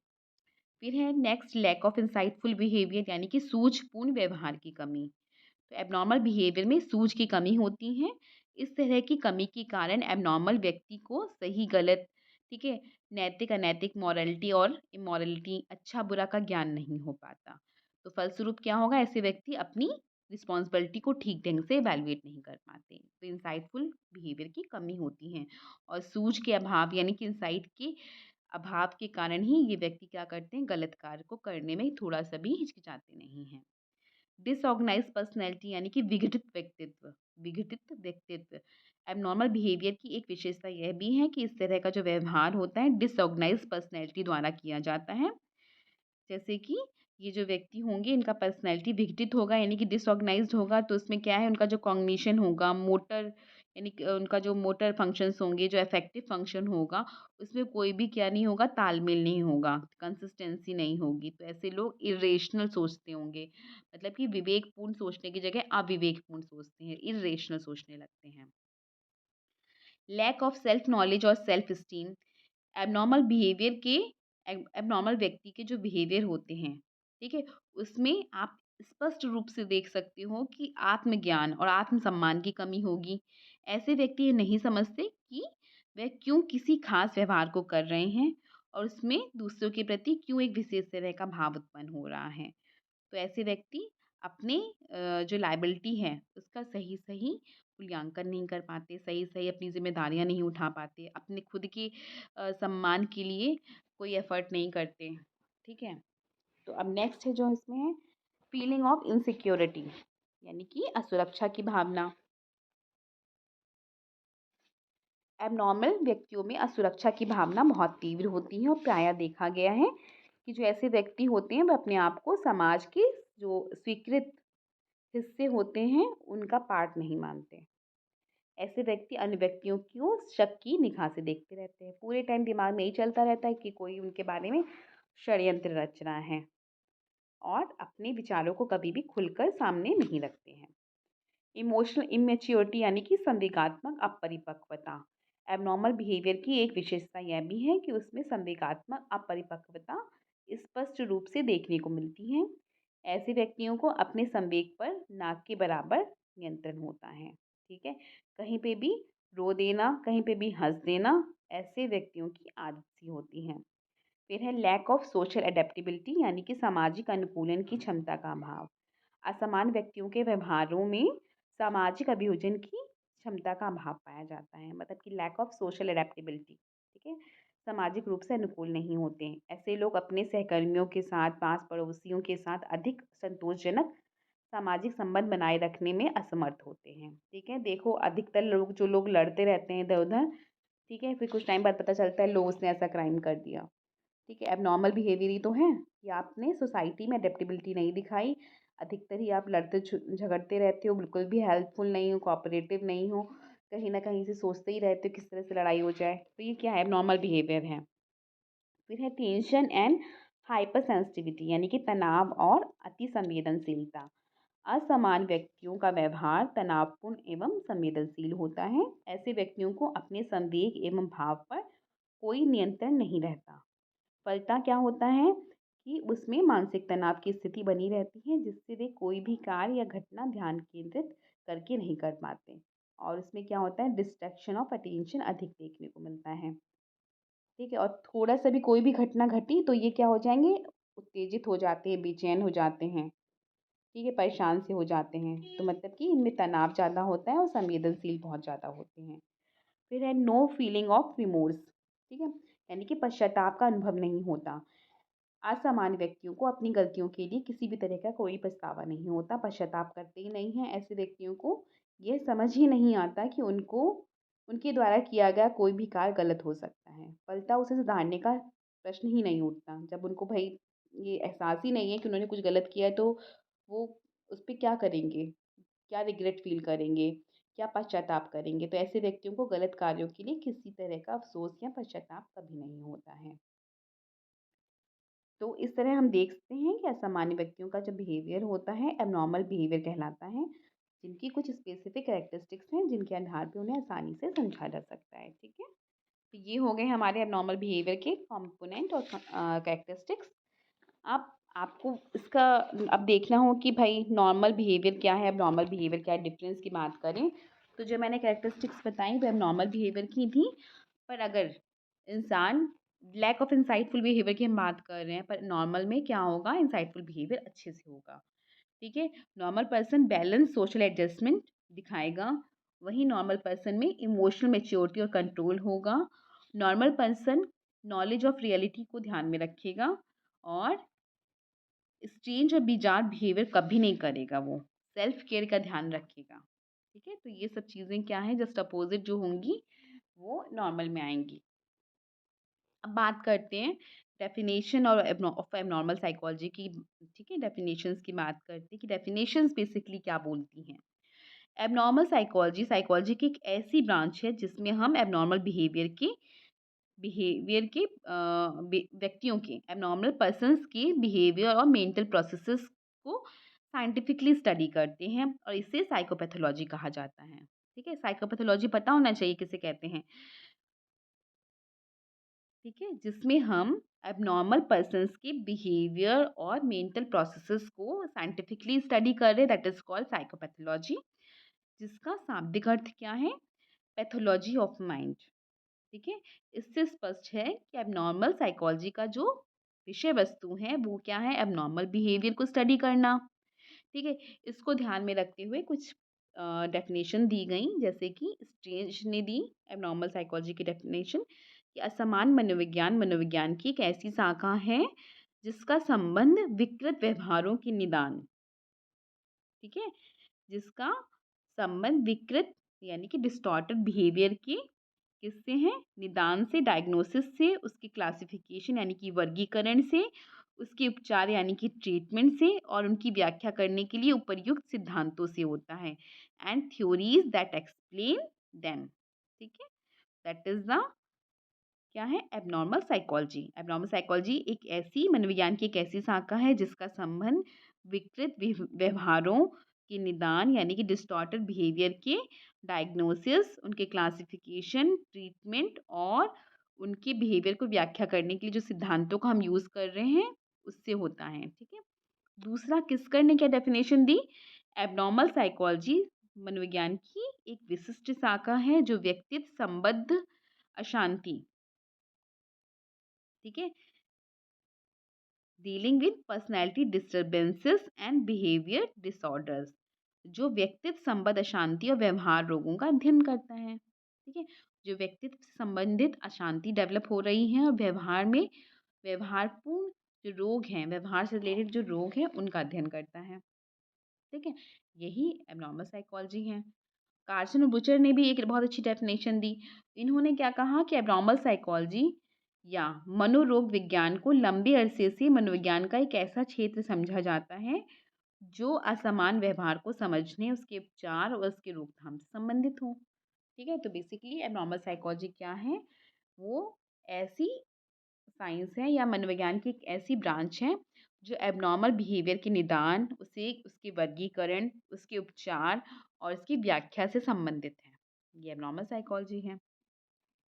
फिर है next lack of insightful behaviour यानी कि सूझपूर्ण व्यवहार की कमी। तो एबनॉर्मल बिहेवियर में सूझ की कमी होती है। इस तरह की कमी के कारण एबनॉर्मल व्यक्ति को सही गलत, ठीक है, नैतिक अनैतिक, मॉरलिटी और इमॉरलिटी, अच्छा बुरा का ज्ञान नहीं हो पाता। तो फलस्वरूप क्या होगा? ऐसे व्यक्ति अपनी रिस्पॉन्सिबिलिटी को ठीक ढंग से इवैल्यूएट नहीं कर पाते। तो इंसाइटफुल बिहेवियर की कमी होती है और सूझ के अभाव यानी कि इंसाइट के अभाव के कारण ही ये व्यक्ति क्या करते हैं? गलत कार्य को करने में थोड़ा-सा भी हिचकिचाते नहीं हैं। डिसऑर्गेनाइज्ड पर्सनैलिटी यानी कि विघटित व्यक्तित्व। एबनॉर्मल बिहेवियर की एक विशेषता यह भी है कि इस तरह का जो व्यवहार होता है डिसऑर्गेनाइज्ड पर्सनैलिटी द्वारा किया जाता है। जैसे कि ये जो व्यक्ति होंगे इनका पर्सनैलिटी विघटित होगा यानी कि डिसऑर्गनाइज़्ड होगा, तो उसमें क्या है उनका जो कॉग्निशन होगा, मोटर यानी कि उनका जो मोटर फंक्शंस होंगे, जो अफेक्टिव फंक्शन होगा, उसमें कोई भी क्या नहीं होगा, तालमेल नहीं होगा, कंसिस्टेंसी नहीं होगी। तो ऐसे लोग इर्रेशनल सोचते होंगे, मतलब कि विवेकपूर्ण सोचने की जगह अविवेकपूर्ण सोचते हैं, इर्रेशनल सोचने लगते हैं। लैक ऑफ सेल्फ नॉलेज और सेल्फ एस्टीम, एबनॉर्मल बिहेवियर के एबनॉर्मल व्यक्ति के जो बिहेवियर होते हैं, ठीक है, उसमें आप स्पष्ट रूप से देख सकते हो कि आत्मज्ञान और आत्मसम्मान की कमी होगी। ऐसे व्यक्ति ये नहीं समझते कि वह क्यों किसी खास व्यवहार को कर रहे हैं और उसमें दूसरों के प्रति क्यों एक विशेष तरह का भाव उत्पन्न हो रहा है। तो ऐसे व्यक्ति अपने जो लायबिलिटी है उसका सही-सही मूल्यांकन नहीं कर पाते, सही-सही अपनी ज़िम्मेदारियाँ नहीं उठा पाते, अपने खुद के सम्मान के लिए कोई एफ़र्ट नहीं करते, ठीक है? तो अब नेक्स्ट है जो इसमें है फीलिंग ऑफ इनसिक्योरिटी यानी कि असुरक्षा की भावना। एबनॉर्मल व्यक्तियों में असुरक्षा की भावना बहुत तीव्र होती है और प्रायः देखा गया है कि जो ऐसे व्यक्ति होते हैं वह अपने आप को समाज के जो स्वीकृत हिस्से होते हैं उनका पार्ट नहीं मानते। ऐसे व्यक्ति अन्य व्यक्तियों को शक की निगाह से देखते रहते हैं। पूरे टाइम दिमाग में यही चलता रहता है कि कोई उनके बारे में षड्यंत्र रच रहा है और अपने विचारों को कभी भी खुलकर सामने नहीं रखते हैं। इमोशनल इमैच्योरिटी यानी कि संवेगात्मक अपरिपक्वता। एबनॉर्मल बिहेवियर की एक विशेषता यह भी है कि उसमें संवेगात्मक अपरिपक्वता स्पष्ट रूप से देखने को मिलती है। ऐसे व्यक्तियों को अपने संवेग पर नाक के बराबर नियंत्रण होता है। ठीक है, कहीं पे भी रो देना, कहीं पे भी हंस देना, ऐसे व्यक्तियों की आदत सी होती है। फिर है लैक ऑफ सोशल एडेप्टेबिलिटी यानी कि सामाजिक अनुकूलन की क्षमता का अभाव। असमान व्यक्तियों के व्यवहारों में सामाजिक अभियोजन की क्षमता का अभाव पाया जाता है, मतलब कि लैक ऑफ सोशल एडेप्टेबिलिटी। ठीक है, सामाजिक रूप से अनुकूल नहीं होते हैं। ऐसे लोग अपने सहकर्मियों के साथ, पास पड़ोसियों के साथ अधिक संतोषजनक सामाजिक संबंध बनाए रखने में असमर्थ होते हैं। ठीक है, देखो अधिकतर लोग जो लोग लड़ते रहते हैं इधर उधर, ठीक है, फिर कुछ टाइम बाद पता चलता है लो उसने ऐसा क्राइम कर दिया। ठीक है, एबनॉर्मल बिहेवियर ही तो है कि आपने सोसाइटी में अडेप्टेबिलिटी नहीं दिखाई। अधिकतर ही आप लड़ते झगड़ते रहते हो, बिल्कुल भी हेल्पफुल नहीं हो, कोऑपरेटिव नहीं हो, कहीं न कहीं से सोचते ही रहते हो किस तरह से लड़ाई हो जाए। तो ये क्या है, एबनॉर्मल बिहेवियर है। फिर है टेंशन एंड हाइपर सेंसिटिविटी यानी कि तनाव और अति संवेदनशीलता। असमान व्यक्तियों का व्यवहार तनावपूर्ण एवं संवेदनशील होता है। ऐसे व्यक्तियों को अपने संवेग एवं भाव पर कोई नियंत्रण नहीं रहता। फलता क्या होता है कि उसमें मानसिक तनाव की स्थिति बनी रहती है जिससे वे कोई भी कार्य या घटना ध्यान केंद्रित करके नहीं कर पाते। और उसमें क्या होता है, डिस्ट्रैक्शन ऑफ अटेंशन अधिक देखने को मिलता है। ठीक है, और थोड़ा सा भी कोई भी घटना घटी तो ये क्या हो जाएंगे, उत्तेजित हो जाते हैं, बेचैन हो जाते हैं। ठीक है, परेशान से हो जाते हैं। तो मतलब कि इनमें तनाव ज़्यादा होता है और संवेदनशील बहुत ज़्यादा होते हैं। फिर है नो फीलिंग ऑफ रिमोर्स। ठीक है, यानी कि पश्चाताप का अनुभव नहीं होता। असामान्य व्यक्तियों को अपनी गलतियों के लिए किसी भी तरह का कोई पछतावा नहीं होता, पश्चाताप करते ही नहीं हैं। ऐसे व्यक्तियों को ये समझ ही नहीं आता कि उनको उनके द्वारा किया गया कोई भी कार्य गलत हो सकता है। फलतः उसे सुधारने का प्रश्न ही नहीं उठता। जब उनको भाई ये एहसास ही नहीं है कि उन्होंने कुछ गलत किया है तो वो उस पे क्या करेंगे? क्या रिग्रेट फ़ील करेंगे? क्या पश्चाताप करेंगे? तो ऐसे व्यक्तियों को गलत कार्यों के लिए किसी तरह का अफ़सोस या पश्चाताप कभी नहीं होता है। तो इस तरह हम देख सकते हैं कि असामान्य व्यक्तियों का जो बिहेवियर होता है एबनॉर्मल बिहेवियर कहलाता है, जिनकी कुछ स्पेसिफिक कैरेक्टरिस्टिक्स हैं जिनके आधार पे उन्हें आसानी से समझा जा सकता है। ठीक है, तो ये हो गए हमारे एबनॉर्मल बिहेवियर के कंपोनेंट और कैरेक्टरिस्टिक्स। अब आपको इसका अब देखना हो कि भाई नॉर्मल बिहेवियर क्या है, एबनॉर्मल बिहेवियर क्या है, डिफरेंस की बात करें तो जो मैंने कैरेक्टरिस्टिक्स बताई वो एबनॉर्मल बिहेवियर की थी। पर अगर इंसान लैक ऑफ इंसाइटफुल बिहेवियर की हम बात कर रहे हैं, पर नॉर्मल में क्या होगा, इंसाइटफुल बिहेवियर अच्छे से होगा। ठीक है, normal person balance social adjustment दिखाएगा, वहीं नॉर्मल पर्सन में इमोशनल मैच्योरिटी और कंट्रोल होगा। Normal person knowledge of reality को ध्यान में रखेगा और स्ट्रेंज और बिजार बिहेवियर कभी नहीं करेगा, वो सेल्फ केयर का ध्यान रखेगा। ठीक है, तो ये सब चीज़ें क्या हैं, जस्ट अपोजिट जो होंगी वो नॉर्मल में आएंगी। अब बात करते हैं डेफिनेशन और ऑफ एबनॉर्मल साइकोलॉजी की, ठीक है, डेफिनेशंस की बात करते हैं कि डेफिनेशंस बेसिकली क्या बोलती हैं। एबनॉर्मल साइकोलॉजी साइकोलॉजी की एक ऐसी ब्रांच है जिसमें हम एबनॉर्मल व्यक्तियों के, एबनॉर्मल पर्सन्स के बिहेवियर और मेंटल प्रोसेसेस को साइंटिफिकली स्टडी करते हैं और इसे साइकोपैथोलॉजी कहा जाता है। ठीक है, साइकोपैथोलॉजी पता होना चाहिए किसे कहते हैं। ठीक है, जिसमें हम एबनॉर्मल पर्सन्स के बिहेवियर और मेंटल प्रोसेसेस को साइंटिफिकली स्टडी कर रहे हैं, दैट इज कॉल्ड साइकोपैथोलॉजी, जिसका शाब्दिक अर्थ क्या है? Pathology of mind. ठीक है, इससे स्पष्ट है कि एबनॉर्मल साइकोलॉजी का जो विषय वस्तु है वो क्या है? एबनॉर्मल बिहेवियर को स्टडी करना। ठीक है, इसको ध्यान में रखते हुए कुछ डेफिनेशन दी गई, जैसे कि स्ट्रेंज ने दी एबनॉर्मल साइकोलॉजी की डेफिनेशन कि असमान मनोविज्ञान मनोविज्ञान की एक ऐसी शाखा है जिसका संबंध विकृत व्यवहारों के निदान, ठीक है, जिसका संबंध विकृत यानी कि डिस्टॉर्टेड बिहेवियर के किससे हैं? निदान से, डायग्नोसिस से, उसकी क्लासिफिकेशन यानी कि वर्गीकरण से, उसके उपचार यानी कि ट्रीटमेंट से और उनकी व्याख्या करने के लिए उपयुक्त सिद्धांतों से होता है। And theories that explain them. ठीक है, दैट इज द क्या है? Abnormal psychology. एबनॉर्मल साइकोलॉजी एक ऐसी मनोविज्ञान की एक ऐसी शाखा है जिसका संबंध विकृत व्यवहारों के निदान यानी कि डिस्टॉर्टेड बिहेवियर के डायग्नोसिस, उनके क्लासिफिकेशन, ट्रीटमेंट और उनके बिहेवियर को व्याख्या करने के लिए जो सिद्धांतों का हम यूज़ कर रहे हैं उससे होता है। ठीक है, दूसरा किसकर ने क्या डेफिनेशन दी? एबनॉर्मल साइकोलॉजी मनोविज्ञान की एक विशिष्ट शाखा है जो व्यक्तित्व संबद्ध अशांति, ठीक है, dealing with personality disturbances and behaviour disorders, जो व्यक्तित्व संबद्ध अशांति और व्यवहार रोगों का अध्ययन करता है। ठीक है, जो व्यक्तित्व से संबंधित अशांति डेवलप हो रही है और व्यवहार में व्यवहारपूर्ण जो रोग हैं, व्यवहार से रिलेटेड जो रोग हैं उनका अध्ययन करता है। ठीक है, यही एबनॉर्मल साइकोलॉजी है। कार्सन और बुचर ने भी एक बहुत अच्छी डेफिनेशन दी। इन्होंने क्या कहा कि एबनॉर्मल साइकोलॉजी या मनोरोग विज्ञान को लंबे अरसे से मनोविज्ञान का एक ऐसा क्षेत्र समझा जाता है जो असमान व्यवहार को समझने, उसके उपचार और उसके रोकथाम से संबंधित हो। ठीक है, तो बेसिकली एबनॉर्मल साइकोलॉजी क्या है? वो ऐसी साइंस है या मनोविज्ञान की एक ऐसी ब्रांच है जो एबनॉर्मल बिहेवियर के निदान, उसे उसके वर्गीकरण, उसके उपचार और उसकी व्याख्या से संबंधित है। ये एबनॉर्मल साइकोलॉजी है।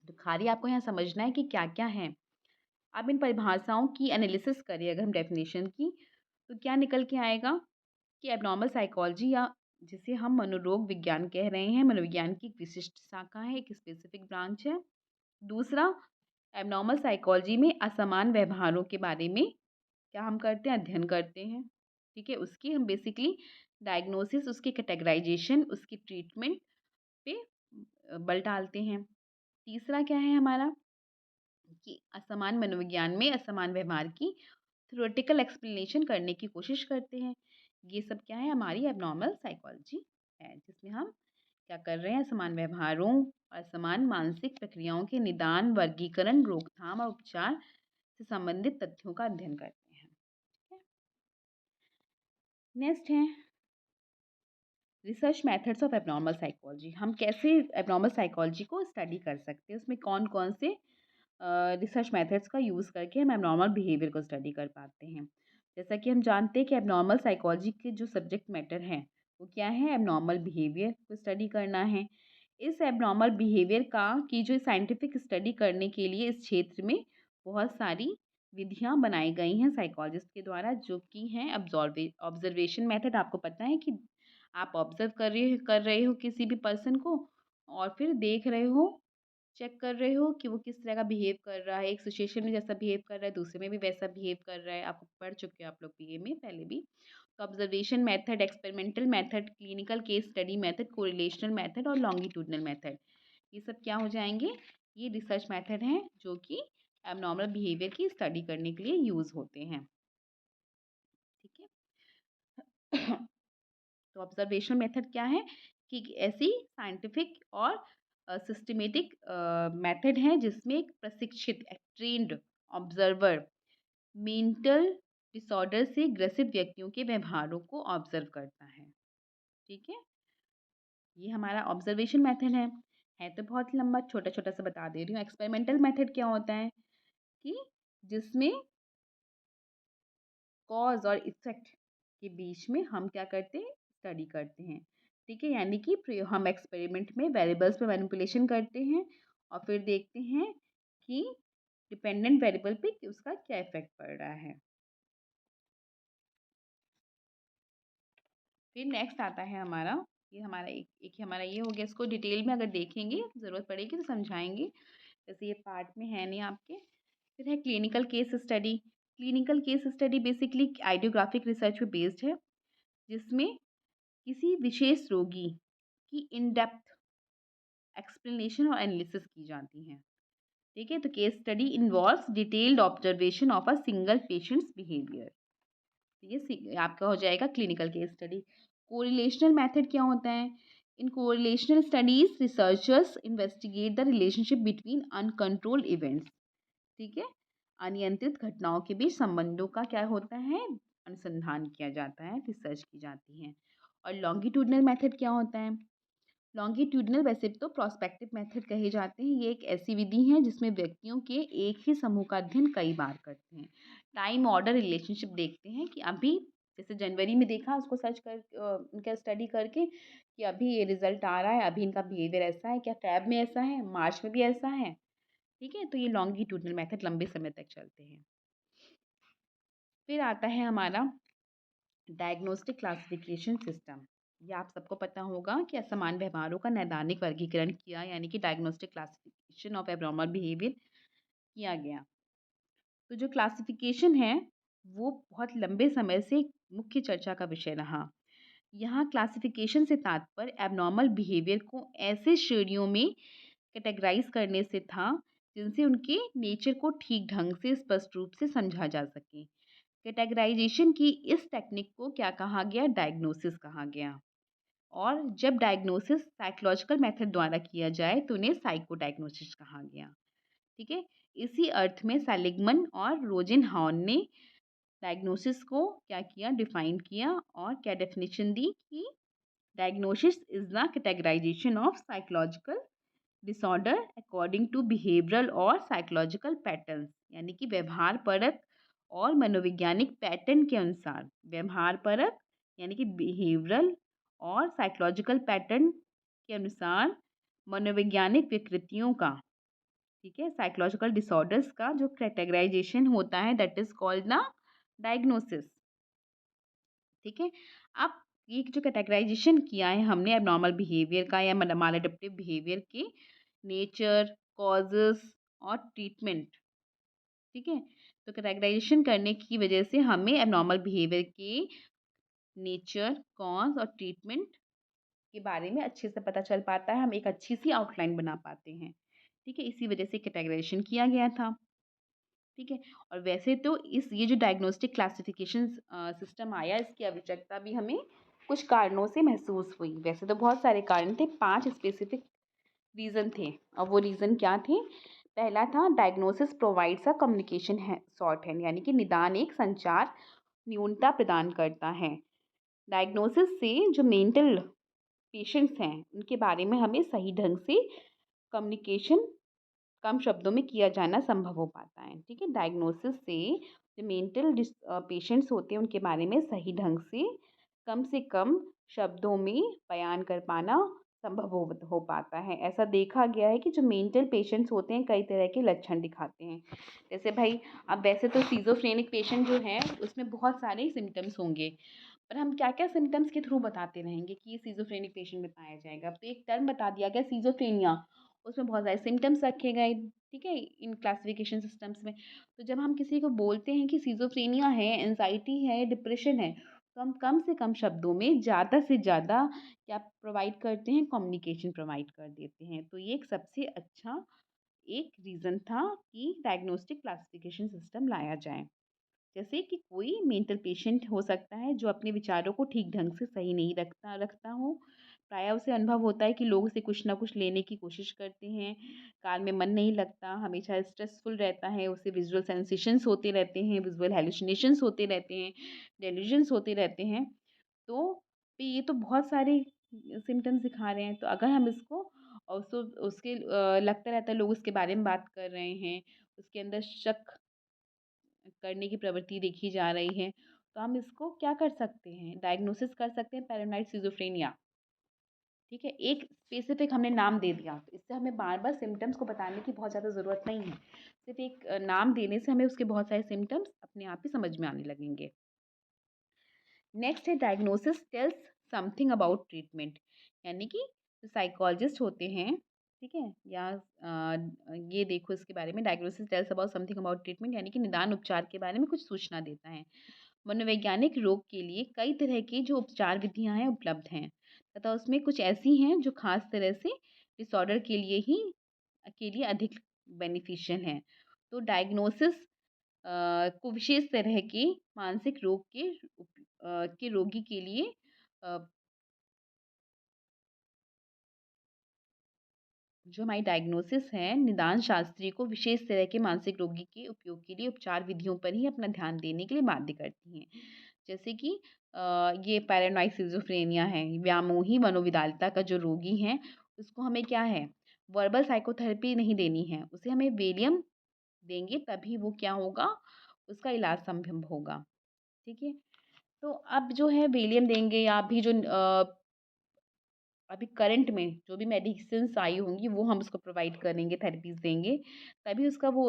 तो खाली आपको यहाँ समझना है कि क्या-क्या है। अब इन परिभाषाओं की एनालिसिस करें अगर हम डेफिनेशन की, तो क्या निकल के आएगा कि एबनॉर्मल साइकोलॉजी या जिसे हम मनोरोग विज्ञान कह रहे हैं, मनोविज्ञान की एक विशिष्ट शाखा है, एक स्पेसिफिक ब्रांच है। दूसरा, एबनॉर्मल साइकोलॉजी में असमान व्यवहारों के बारे में क्या हम करते हैं? अध्ययन करते हैं। ठीक है, उसकी हम बेसिकली डायग्नोसिस, उसकी कैटेगराइजेशन, उसकी ट्रीटमेंट पे बल डालते हैं। तीसरा क्या है हमारा कि असमान मनोविज्ञान में असमान व्यवहार की थ्योरेटिकल एक्सप्लेनेशन करने की कोशिश करते हैं। ये सब क्या है? हमारी एबनॉर्मल साइकोलॉजी है, जिसमें हम क्या कर रहे हैं? असमान व्यवहारों और असमान मानसिक प्रक्रियाओं के निदान, वर्गीकरण, रोकथाम और उपचार से संबंधित तथ्यों का अध्ययन करते हैं। नेक्स्ट है research methods of abnormal psychology. हम कैसे एबनॉर्मल साइकोलॉजी को स्टडी कर सकते हैं, उसमें कौन कौन से रिसर्च मेथड्स का यूज़ करके हम एबनॉर्मल बिहेवियर को स्टडी कर पाते हैं। जैसा कि हम जानते हैं कि एबनॉर्मल साइकोलॉजी के जो सब्जेक्ट मैटर हैं वो क्या है? एबनॉर्मल बिहेवियर को स्टडी करना है। इस एबनॉर्मल बिहेवियर का की जो साइंटिफिक स्टडी करने के लिए इस क्षेत्र में बहुत सारी विधियां बनाई गई हैं साइकोलॉजिस्ट के द्वारा, जो कि हैं ऑब्जर्वेशन मेथड। आपको पता है कि आप ऑब्जर्व कर रहे हो किसी भी पर्सन को और फिर देख रहे हो, चेक कर रहे हो कि वो किस तरह का बिहेव कर रहा है। एक सिचुएशन में जैसा बिहेव कर रहा है, दूसरे में भी वैसा बिहेव कर रहा है। आपको पढ़ चुके हो आप लोग बीए में पहले भी। तो observation method, experimental method, clinical case study method, correlational method और लॉन्गिट्यूडनल मेथड, ये सब क्या हो जाएंगे? ये रिसर्च मेथड हैं जो कि एबनॉर्मल बिहेवियर की स्टडी करने के लिए यूज़ होते हैं। ठीक है। तो ऑब्जर्वेशनल मेथड क्या है कि ऐसी साइंटिफिक और सिस्टमेटिक मेथड है जिसमें एक प्रशिक्षित, ट्रेन्ड ऑब्जर्वर मेंटल डिसऑर्डर से ग्रसित व्यक्तियों के व्यवहारों को ऑब्जर्व करता है। ठीक है, ये हमारा ऑब्जर्वेशन मेथड है तो बहुत लंबा, छोटा छोटा सा बता दे रही हूँ। एक्सपेरिमेंटल मेथड क्या होता है कि जिसमें कॉज और इफेक्ट के बीच में हम क्या करते हैं, स्टडी करते हैं। ठीक है, यानी कि हम एक्सपेरिमेंट में वेरिएबल्स पे मैनिपुलेशन करते हैं और फिर देखते हैं कि डिपेंडेंट वेरिएबल पे उसका क्या इफेक्ट पड़ रहा है। फिर नेक्स्ट आता है हमारा, ये हमारा एक हमारा ये हो गया। इसको डिटेल में अगर देखेंगे, ज़रूरत पड़ेगी तो समझाएंगे, जैसे ये पार्ट में है नहीं आपके। फिर है clinical case study. Clinical case study basically idiographic research पे बेस्ड है, जिसमें किसी विशेष रोगी की इन डेप्थ एक्सप्लेनेशन और एनालिसिस की जाती है। ठीक है, तो case study involves detailed observation of a single patient's behaviour. ये आपका हो जाएगा clinical case study. Correlational method क्या होता है? In correlational studies researchers investigate the relationship between uncontrolled events. ठीक है, अनियंत्रित घटनाओं के बीच संबंधों का क्या होता है, अनुसंधान किया जाता है, रिसर्च की जाती है। और लॉन्गिट्यूडनल मेथड क्या होता है? लॉन्गिट्यूडनल वैसे तो प्रोस्पेक्टिव मेथड कहे जाते हैं। ये एक ऐसी विधि है जिसमें व्यक्तियों के एक ही समूह का अध्ययन कई बार करते हैं। टाइम ऑर्डर रिलेशनशिप देखते हैं कि अभी जैसे जनवरी में देखा उसको सर्च कर इनका स्टडी करके कि अभी ये रिजल्ट आ रहा है, अभी इनका बिहेवियर ऐसा है, क्या फैब में ऐसा है, मार्च में भी ऐसा है। ठीक है, तो ये लॉन्गिट्यूडनल मेथड लंबे समय तक चलते हैं। फिर आता है हमारा डायग्नोस्टिक क्लासिफिकेशन सिस्टम। ये आप सबको पता होगा कि असमान व्यवहारों का नैदानिक वर्गीकरण किया, यानी कि diagnostic classification of abnormal behaviour किया गया। तो जो क्लासिफिकेशन है वो बहुत लंबे समय से मुख्य चर्चा का विषय रहा। यहाँ क्लासिफिकेशन से तात्पर्य एब्नॉर्मल बिहेवियर को ऐसे श्रेणियों में कैटेगराइज करने से था जिनसे उनके नेचर को ठीक ढंग से स्पष्ट रूप से समझा जा सके। कैटेगराइजेशन की इस टेक्निक को क्या कहा गया? डायग्नोसिस कहा गया। और जब डायग्नोसिस साइकोलॉजिकल मेथड द्वारा किया जाए तो उन्हें साइको डायग्नोसिस कहा गया। ठीक है, इसी अर्थ में सेलिगमन और रोजेनहॉर्न ने डायग्नोसिस को क्या किया, डिफाइन किया और क्या डेफिनेशन दी कि diagnosis is the categorization of psychological disorder according to behavioural और साइकोलॉजिकल पैटर्न्स, यानी कि व्यवहार परक और मनोवैज्ञानिक पैटर्न के अनुसार। व्यवहार परक यानी कि बिहेवियरल और साइकोलॉजिकल पैटर्न के अनुसार मनोवैज्ञानिक विकृतियों का, ठीक है, साइकोलॉजिकल डिसऑर्डर्स का जो कैटेगराइजेशन होता है that is called the diagnosis. ठीक है, अब ये जो कैटेगराइजेशन किया है हमने एबनॉर्मल बिहेवियर का या मालाडिप्टिव बिहेवियर के नेचर, कॉजेस और ट्रीटमेंट। ठीक है, तो कैटेगराइजेशन करने की वजह से हमें एबनॉर्मल बिहेवियर के नेचर, कॉज और ट्रीटमेंट के बारे में अच्छे से पता चल पाता है, हम एक अच्छी सी आउटलाइन बना पाते हैं। ठीक है, इसी वजह से कैटेगराइजेशन किया गया था। ठीक है, और वैसे तो ये जो डायग्नोस्टिक क्लासिफिकेशन सिस्टम आया, इसकी आवश्यकता भी हमें कुछ कारणों से महसूस हुई। वैसे तो बहुत सारे कारण थे, 5 स्पेसिफिक रीज़न थे। और वो रीज़न क्या थे? पहला था डायग्नोसिस प्रोवाइड्स अ कम्युनिकेशन है शॉर्ट हैंड, यानी कि निदान एक संचार न्यूनता प्रदान करता है। डायग्नोसिस से जो मेंटल पेशेंट्स हैं उनके बारे में हमें सही ढंग से कम्युनिकेशन कम शब्दों में किया जाना संभव हो पाता है। ठीक है, डायग्नोसिस से जो मेंटल पेशेंट्स होते हैं उनके बारे में सही ढंग से कम शब्दों में बयान कर पाना संभव हो पाता है। ऐसा देखा गया है कि जो मेंटल पेशेंट्स होते हैं कई तरह के लक्षण दिखाते हैं। जैसे भाई, अब वैसे तो सीजोफ्रेनिक पेशेंट जो है उसमें बहुत सारे सिम्टम्स होंगे, पर हम क्या क्या सिम्टम्स के थ्रू बताते रहेंगे कि ये सीजोफ्रेनिक पेशेंट में पाया जाएगा। अब तो एक टर्म बता दिया गया सीजोफ्रेनिया, उसमें बहुत सारे सिम्टम्स रखे गए। ठीक है, इन क्लासिफिकेशन सिस्टम्स में। तो जब हम किसी को बोलते हैं कि सीजोफ्रेनिया है, एंजाइटी है, डिप्रेशन है, तो हम कम से कम शब्दों में ज़्यादा से ज़्यादा क्या प्रोवाइड करते हैं? कम्युनिकेशन प्रोवाइड कर देते हैं। तो ये एक सबसे अच्छा एक रीज़न था कि डायग्नोस्टिक क्लासिफिकेशन सिस्टम लाया जाए। जैसे कि कोई मेंटल पेशेंट हो सकता है जो अपने विचारों को ठीक ढंग से सही नहीं रखता रखता हो, प्रायः उसे अनुभव होता है कि लोग उसे कुछ ना कुछ लेने की कोशिश करते हैं, काम में मन नहीं लगता, हमेशा स्ट्रेसफुल रहता है, उसे विजुअल सेंसेशंस होते रहते हैं, विजुअल हैलुसिनेशंस होते रहते हैं, डेल्यूजन्स होते रहते हैं। तो ये तो बहुत सारे सिम्पटम्स दिखा रहे हैं, तो अगर हम इसको और उसके लगता रहता है लोग उसके बारे में बात कर रहे हैं, उसके अंदर शक करने की प्रवृत्ति देखी जा रही है, तो हम इसको क्या कर सकते हैं? डायग्नोसिस कर सकते हैं पैरानॉइड सिज़ोफ्रेनिया। ठीक है? एक स्पेसिफ़िक हमने नाम दे दिया, तो इससे हमें बार-बार सिम्पटम्स को बताने की बहुत ज़्यादा ज़रूरत नहीं है। सिर्फ़ एक नाम देने से हमें उसके बहुत सारे सिम्पटम्स अपने आप ही समझ में आने लगेंगे। नेक्स्ट है diagnosis tells something about treatment, यानी कि जो साइकोलॉजिस्ट होते हैं, ठीक है? या ये देखो इसके बारे में diagnosis tells about something about treatment, यानी कि निदान उपचार के बारे में कुछ सूचना देता है। मनोवैज्ञानिक रोग के लिए कई तरह की जो उपचार विधियाँ हैं उपलब्ध हैं, तथा उसमें कुछ ऐसी हैं जो खास तरह से डिसऑर्डर के लिए अधिक बेनिफिशियल हैं। तो डायग्नोसिस को विशेष तरह के मानसिक रोग के रोगी के लिए अ, जो हमारी डायग्नोसिस है, निदान शास्त्री को विशेष तरह के मानसिक रोगी के उपयोग के लिए उपचार विधियों पर ही अपना ध्यान देने के लिए बाध्य करती हैं। जैसे कि ये पैरानॉइड सिज़ोफ्रेनिया है, व्यामोही मनोविकलता का जो रोगी है, उसको हमें क्या है, वर्बल साइकोथेरेपी नहीं देनी है, उसे हमें वेलियम देंगे तभी वो क्या होगा, उसका इलाज संभव होगा। ठीक है? तो अब जो है वेलियम देंगे या अभी करंट में जो भी मेडिसिन्स आई होंगी वो हम उसको प्रोवाइड करेंगे, थेरेपीज़ देंगे, तभी उसका वो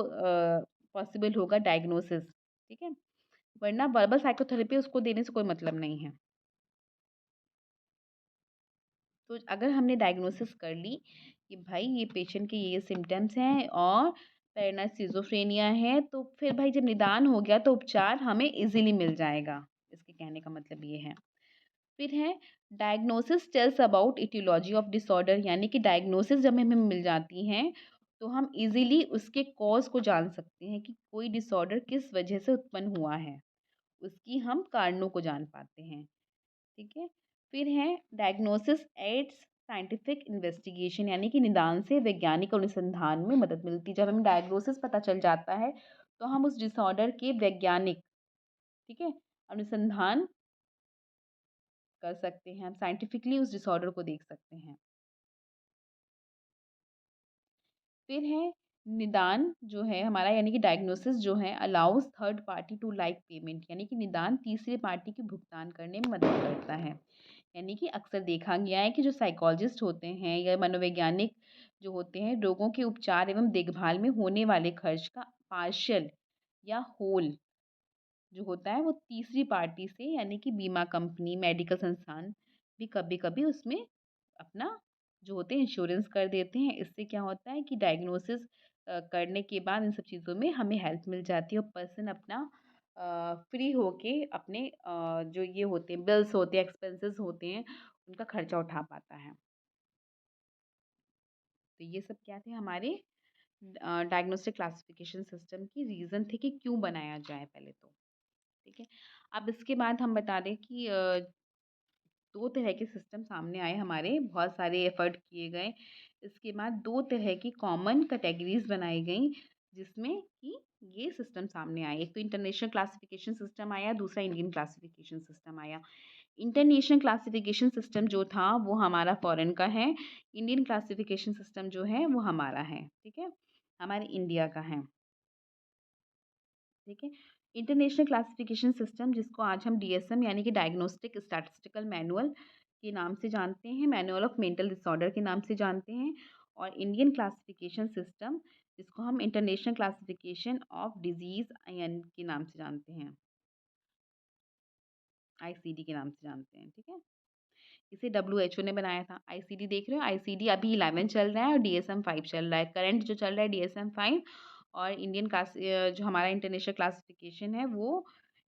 पॉसिबल होगा डायग्नोसिस, ठीक है? वरना वर्बल साइकोथेरेपी उसको देने से कोई मतलब नहीं है। तो अगर हमने डायग्नोसिस कर ली कि भाई ये पेशेंट के ये सिम्पटम्स हैं और पैरानाइड सिज़ोफ्रेनिया है, तो फिर भाई जब निदान हो गया तो उपचार हमें ईज़िली मिल जाएगा। इसके कहने का मतलब ये है। फिर है diagnosis tells about aetiology of disorder, यानी कि डायग्नोसिस जब हमें मिल जाती हैं तो हम इजीली उसके कॉज को जान सकते हैं कि कोई डिसऑर्डर किस वजह से उत्पन्न हुआ है, उसकी हम कारणों को जान पाते हैं। ठीक है? फिर है डायग्नोसिस एड्स साइंटिफिक इन्वेस्टिगेशन, यानी कि निदान से वैज्ञानिक अनुसंधान में मदद मिलती है। जब हमें डायग्नोसिस पता चल जाता है तो हम उस डिसऑर्डर के वैज्ञानिक, ठीक है, अनुसंधान कर सकते हैं, हम साइंटिफिकली उस डिसऑर्डर को देख सकते हैं। फिर है निदान जो है हमारा, यानी कि डायग्नोसिस जो है allows third party to like payment, यानी कि निदान तीसरे पार्टी के भुगतान करने में मदद करता है। यानी कि अक्सर देखा गया है कि जो साइकोलॉजिस्ट होते हैं या मनोवैज्ञानिक जो होते हैं, रोगों के उपचार एवं देखभाल में होने वाले खर्च का पार्शियल या होल जो होता है वो तीसरी पार्टी से, यानी कि बीमा कंपनी, मेडिकल संस्थान भी कभी-कभी उसमें अपना जो होते हैं इंश्योरेंस कर देते हैं। इससे क्या होता है कि डायग्नोसिस करने के बाद इन सब चीज़ों में हमें हेल्प मिल जाती है और पर्सन अपना फ्री होके अपने जो ये होते हैं बिल्स होते हैं, एक्सपेंसेस होते हैं, उनका खर्चा उठा पाता है। तो ये सब क्या थे हमारे डायग्नोस्टिक क्लासिफिकेशन सिस्टम की रीज़न थे कि क्यों बनाया जाए पहले तो। ठीक है? अब इसके बाद हम बता दें कि 2 तरह के सिस्टम सामने आए हमारे, बहुत सारे एफ़र्ट किए गए। इसके बाद 2 तरह की कॉमन कैटेगरीज़ बनाई गईं, जिसमें कि ये सिस्टम सामने आए। एक तो इंटरनेशनल क्लासिफ़िकेशन सिस्टम आया, दूसरा इंडियन क्लासिफ़िकेशन सिस्टम आया। इंटरनेशनल क्लासिफ़िकेशन सिस्टम जो था, वो हमारा फ़ॉरेन का है। इंडियन क्लासिफ़िकेशन सिस्टम जो है, वो हमारा है, ठीक है? हमारे इंडिया का है। ठीक है। इंटरनेशनल क्लासिफिकेशन सिस्टम जिसको आज हम डीएसएम यानी कि डायग्नोस्टिक स्टैटिस्टिकल मैनुअल के नाम से जानते हैं, मैनुअल ऑफ मेंटल डिसऑर्डर के नाम से जानते हैं, और इंडियन क्लासिफिकेशन सिस्टम जिसको हम इंटरनेशनल क्लासिफिकेशन ऑफ डिजीज़ आईएन के नाम से जानते हैं, आईसीडी के नाम से जानते हैं, ठीक है। इसे डब्ल्यूएचओ ने बनाया था। आईसीडी देख रहे हो, आईसीडी अभी 11 चल रहा है और डीएसएम 5 चल रहा है। करंट जो चल रहा है डीएसएम 5, और जो हमारा इंटरनेशनल क्लासिफिकेशन है वो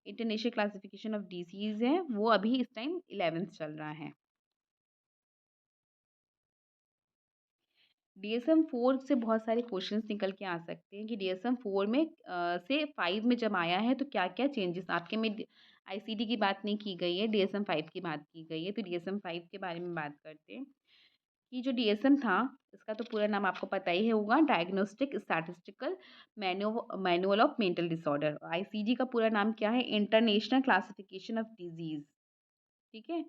इंटरनेशनल क्लासिफिकेशन ऑफ डिसीज़ है, वो अभी इस टाइम 11th चल रहा है। डीएसएम 4 से बहुत सारे क्वेश्चंस निकल के आ सकते हैं कि डीएसएम 4 में से 5 में जब आया है तो क्या-क्या चेंजेस आपके में आईसीडी की बात नहीं की गई है, DSM-5 की बात की गई है। तो DSM-5 के बारे में बात करते हैं कि जो DSM था, इसका तो पूरा नाम आपको पता ही होगा, diagnostic statistical manual of mental disorder. ICD का पूरा नाम क्या है? इंटरनेशनल क्लासिफिकेशन ऑफ डिजीज़, ठीक है?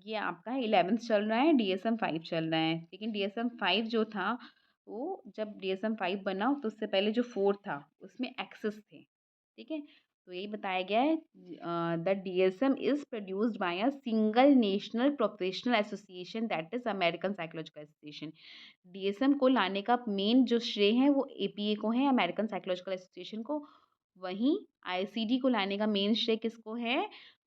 ये आपका 11th चल रहा है, DSM-5 चल रहा है। लेकिन DSM-5 जो था, वो जब DSM-5 बना तो उससे पहले जो 4 था, उसमें एक्सेस थे, ठीक है? तो यही बताया गया है the DSM is produced by a single national professional association that is American psychological association. DSM को लाने का मेन जो श्रेय है वो APA को है, अमेरिकन साइकोलॉजिकल एसोसिएशन को। वहीं आईसीडी को लाने का मेन श्रेय किसको है?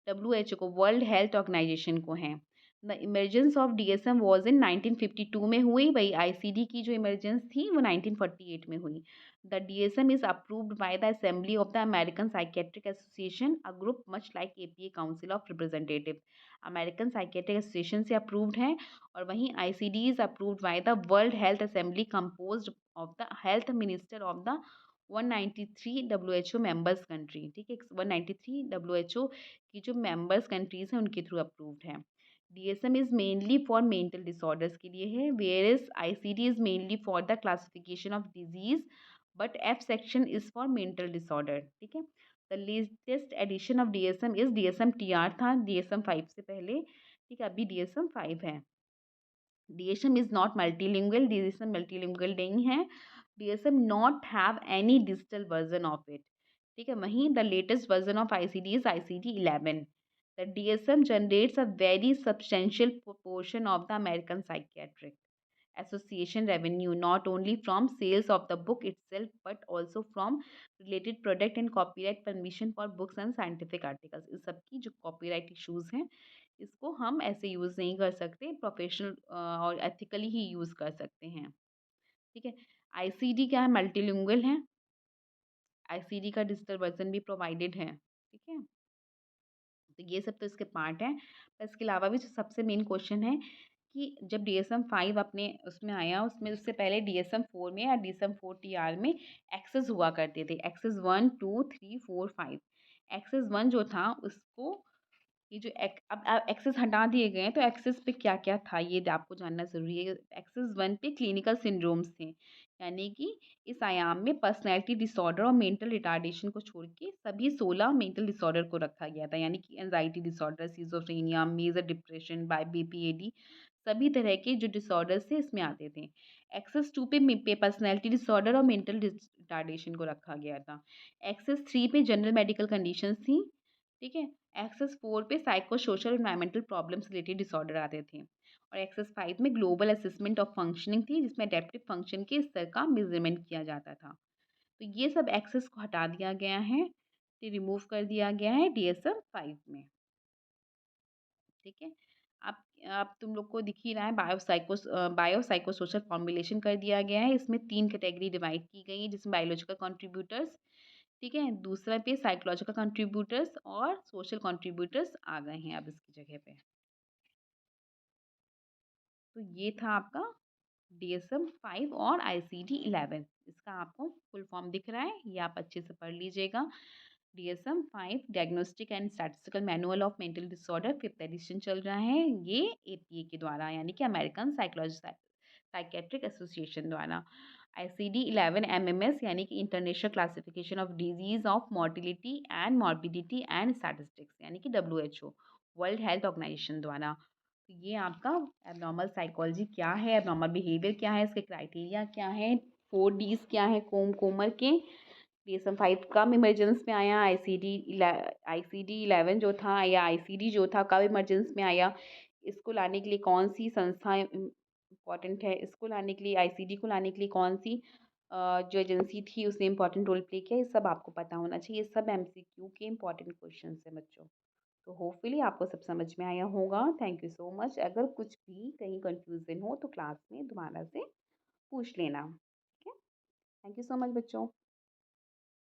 WHO को, वर्ल्ड हेल्थ ऑर्गेनाइजेशन को है। The emergence of DSM was in 1952 में हुई, वही आईसीडी की जो इमरजेंस थी वो 1948 में हुई। The DSM is approved by the assembly of the American psychiatric association, a group much like APA council of representative. American psychiatric association से अप्रूव्ड है और वहीं ICD is approved by the world health assembly composed of the health minister of the 193 WHO members country, ठीक है? 193 WHO की जो मेंबर्स कंट्रीज़ हैं उनके थ्रू अप्रूव्ड है। DSM is mainly for mental disorders के लिए है, whereas ICD is mainly for the classification of diseases, but F section is for mental disorder, ठीक है? The latest edition of DSM is DSM-TR था, DSM-5 से पहले, ठीक है? अभी DSM-5 है। DSM is not multilingual, DSM multilingual नहीं है। DSM not have any digital version of it, ठीक है? वहीं the latest version of ICD is ICD-11। The DSM generates a very substantial proportion of the American Psychiatric Association revenue, not only from sales of the book itself, but also from related product and copyright permission for books and scientific articles। इस सब की जो कॉपीराइट इश्यूज़ हैं, इसको हम ऐसे यूज़ नहीं कर सकते, प्रोफेशनल और एथिकली ही यूज़ कर सकते हैं, ठीक है? आईसीडी क्या है? मल्टीलिंगुअल है। आईसीडी का डिजिटल वर्ज़न भी प्रोवाइडेड है, ठीक है? तो ये सब तो इसके पार्ट हैं। पर इसके अलावा भी जो सबसे मेन क्वेश्चन है कि जब DSM-5 अपने उसमें आया, उसमें उससे पहले DSM-4 में या DSM-4 TR में एक्सेस हुआ करते थे। एक्सेस 1, 2, 3, 4, 5। एक्सेस 1 जो था उसको ये जो अब एक्सेस हटा दिए गए हैं, तो एक्सेस पे क्या-क्या था ये आपको जानना ज़रूरी है। एक्सेस 1 पे क्लिनिकल सिंड्रोम्स थे, यानी कि इस आयाम में पर्सनैलिटी डिसऑर्डर और मेंटल रिटार्डेशन को छोड़ के सभी 16 मेंटल डिसऑर्डर को रखा गया था, यानी कि anxiety disorder, schizophrenia, major depression, BPAD, सभी तरह के जो डिसऑर्डर्स थे इसमें आते थे। एक्सेस 2 पे पर्सनैलिटी डिसऑर्डर और मेंटल रिटार्डेशन को रखा गया था। एक्सेस 3 पे जनरल मेडिकल कंडीशंस थी, ठीक है? एक्सेस 4 पे psycho social environmental problems related disorder आते थे और एक्सेस 5 में ग्लोबल असेसमेंट ऑफ फंक्शनिंग थी, जिसमें अडेप्टिव फंक्शन के स्तर का मेजरमेंट किया जाता था। तो ये सब एक्सेस को हटा दिया गया है, ये रिमूव कर दिया गया है DSM-5 में, ठीक है? आप तुम लोग को दिख ही रहा है, बायो साइको सोशल फॉर्मुलेशन कर दिया गया है। इसमें 3 कैटेगरी डिवाइड की गई है, जिसमें बायोलॉजिकल कंट्रीब्यूटर्स, ठीक है? दूसरा पे साइकोलॉजिकल कंट्रीब्यूटर्स और सोशल कंट्रीब्यूटर्स आ गए हैं अब इसकी जगह पे। तो ये था आपका DSM-5 और ICD-11। इसका आपको फुल फॉर्म दिख रहा है, ये आप अच्छे से पढ़ लीजिएगा। DSM-5 diagnostic and statistical manual of mental disorder 5th edition चल रहा है। ये APA के द्वारा, यानी कि अमेरिकन साइकियाट्रिक एसोसिएशन द्वारा। ICD-11 MMS यानी कि international classification of disease of mortality and morbidity and statistics, यानी कि WHO, वर्ल्ड हेल्थ ऑर्गेनाइजेशन द्वारा। तो ये आपका एबनॉर्मल साइकोलॉजी क्या है, एबनॉर्मल बिहेवियर क्या है, इसके क्राइटेरिया क्या है, 4 Ds क्या है कोमर के। DSM-5 कब इमरजेंस में आया, ICD-11 जो था या ICD जो था कब इमरजेंस में आया, इसको लाने के लिए कौन सी संस्था इम्पॉर्टेंट है, इसको लाने के लिए ICD को लाने के लिए कौन सी जो एजेंसी थी उसने इम्पॉर्टेंट रोल प्ले किया, ये सब आपको पता होना चाहिए। ये सब MCQ के इम्पॉर्टेंट क्वेश्चन हैं बच्चों। तो होपफुली आपको सब समझ में आया होगा। Thank you so much. अगर कुछ भी कहीं कन्फ्यूज़न हो तो क्लास में दोबारा से पूछ लेना। ठीक है? थैंक यू सो मच बच्चों।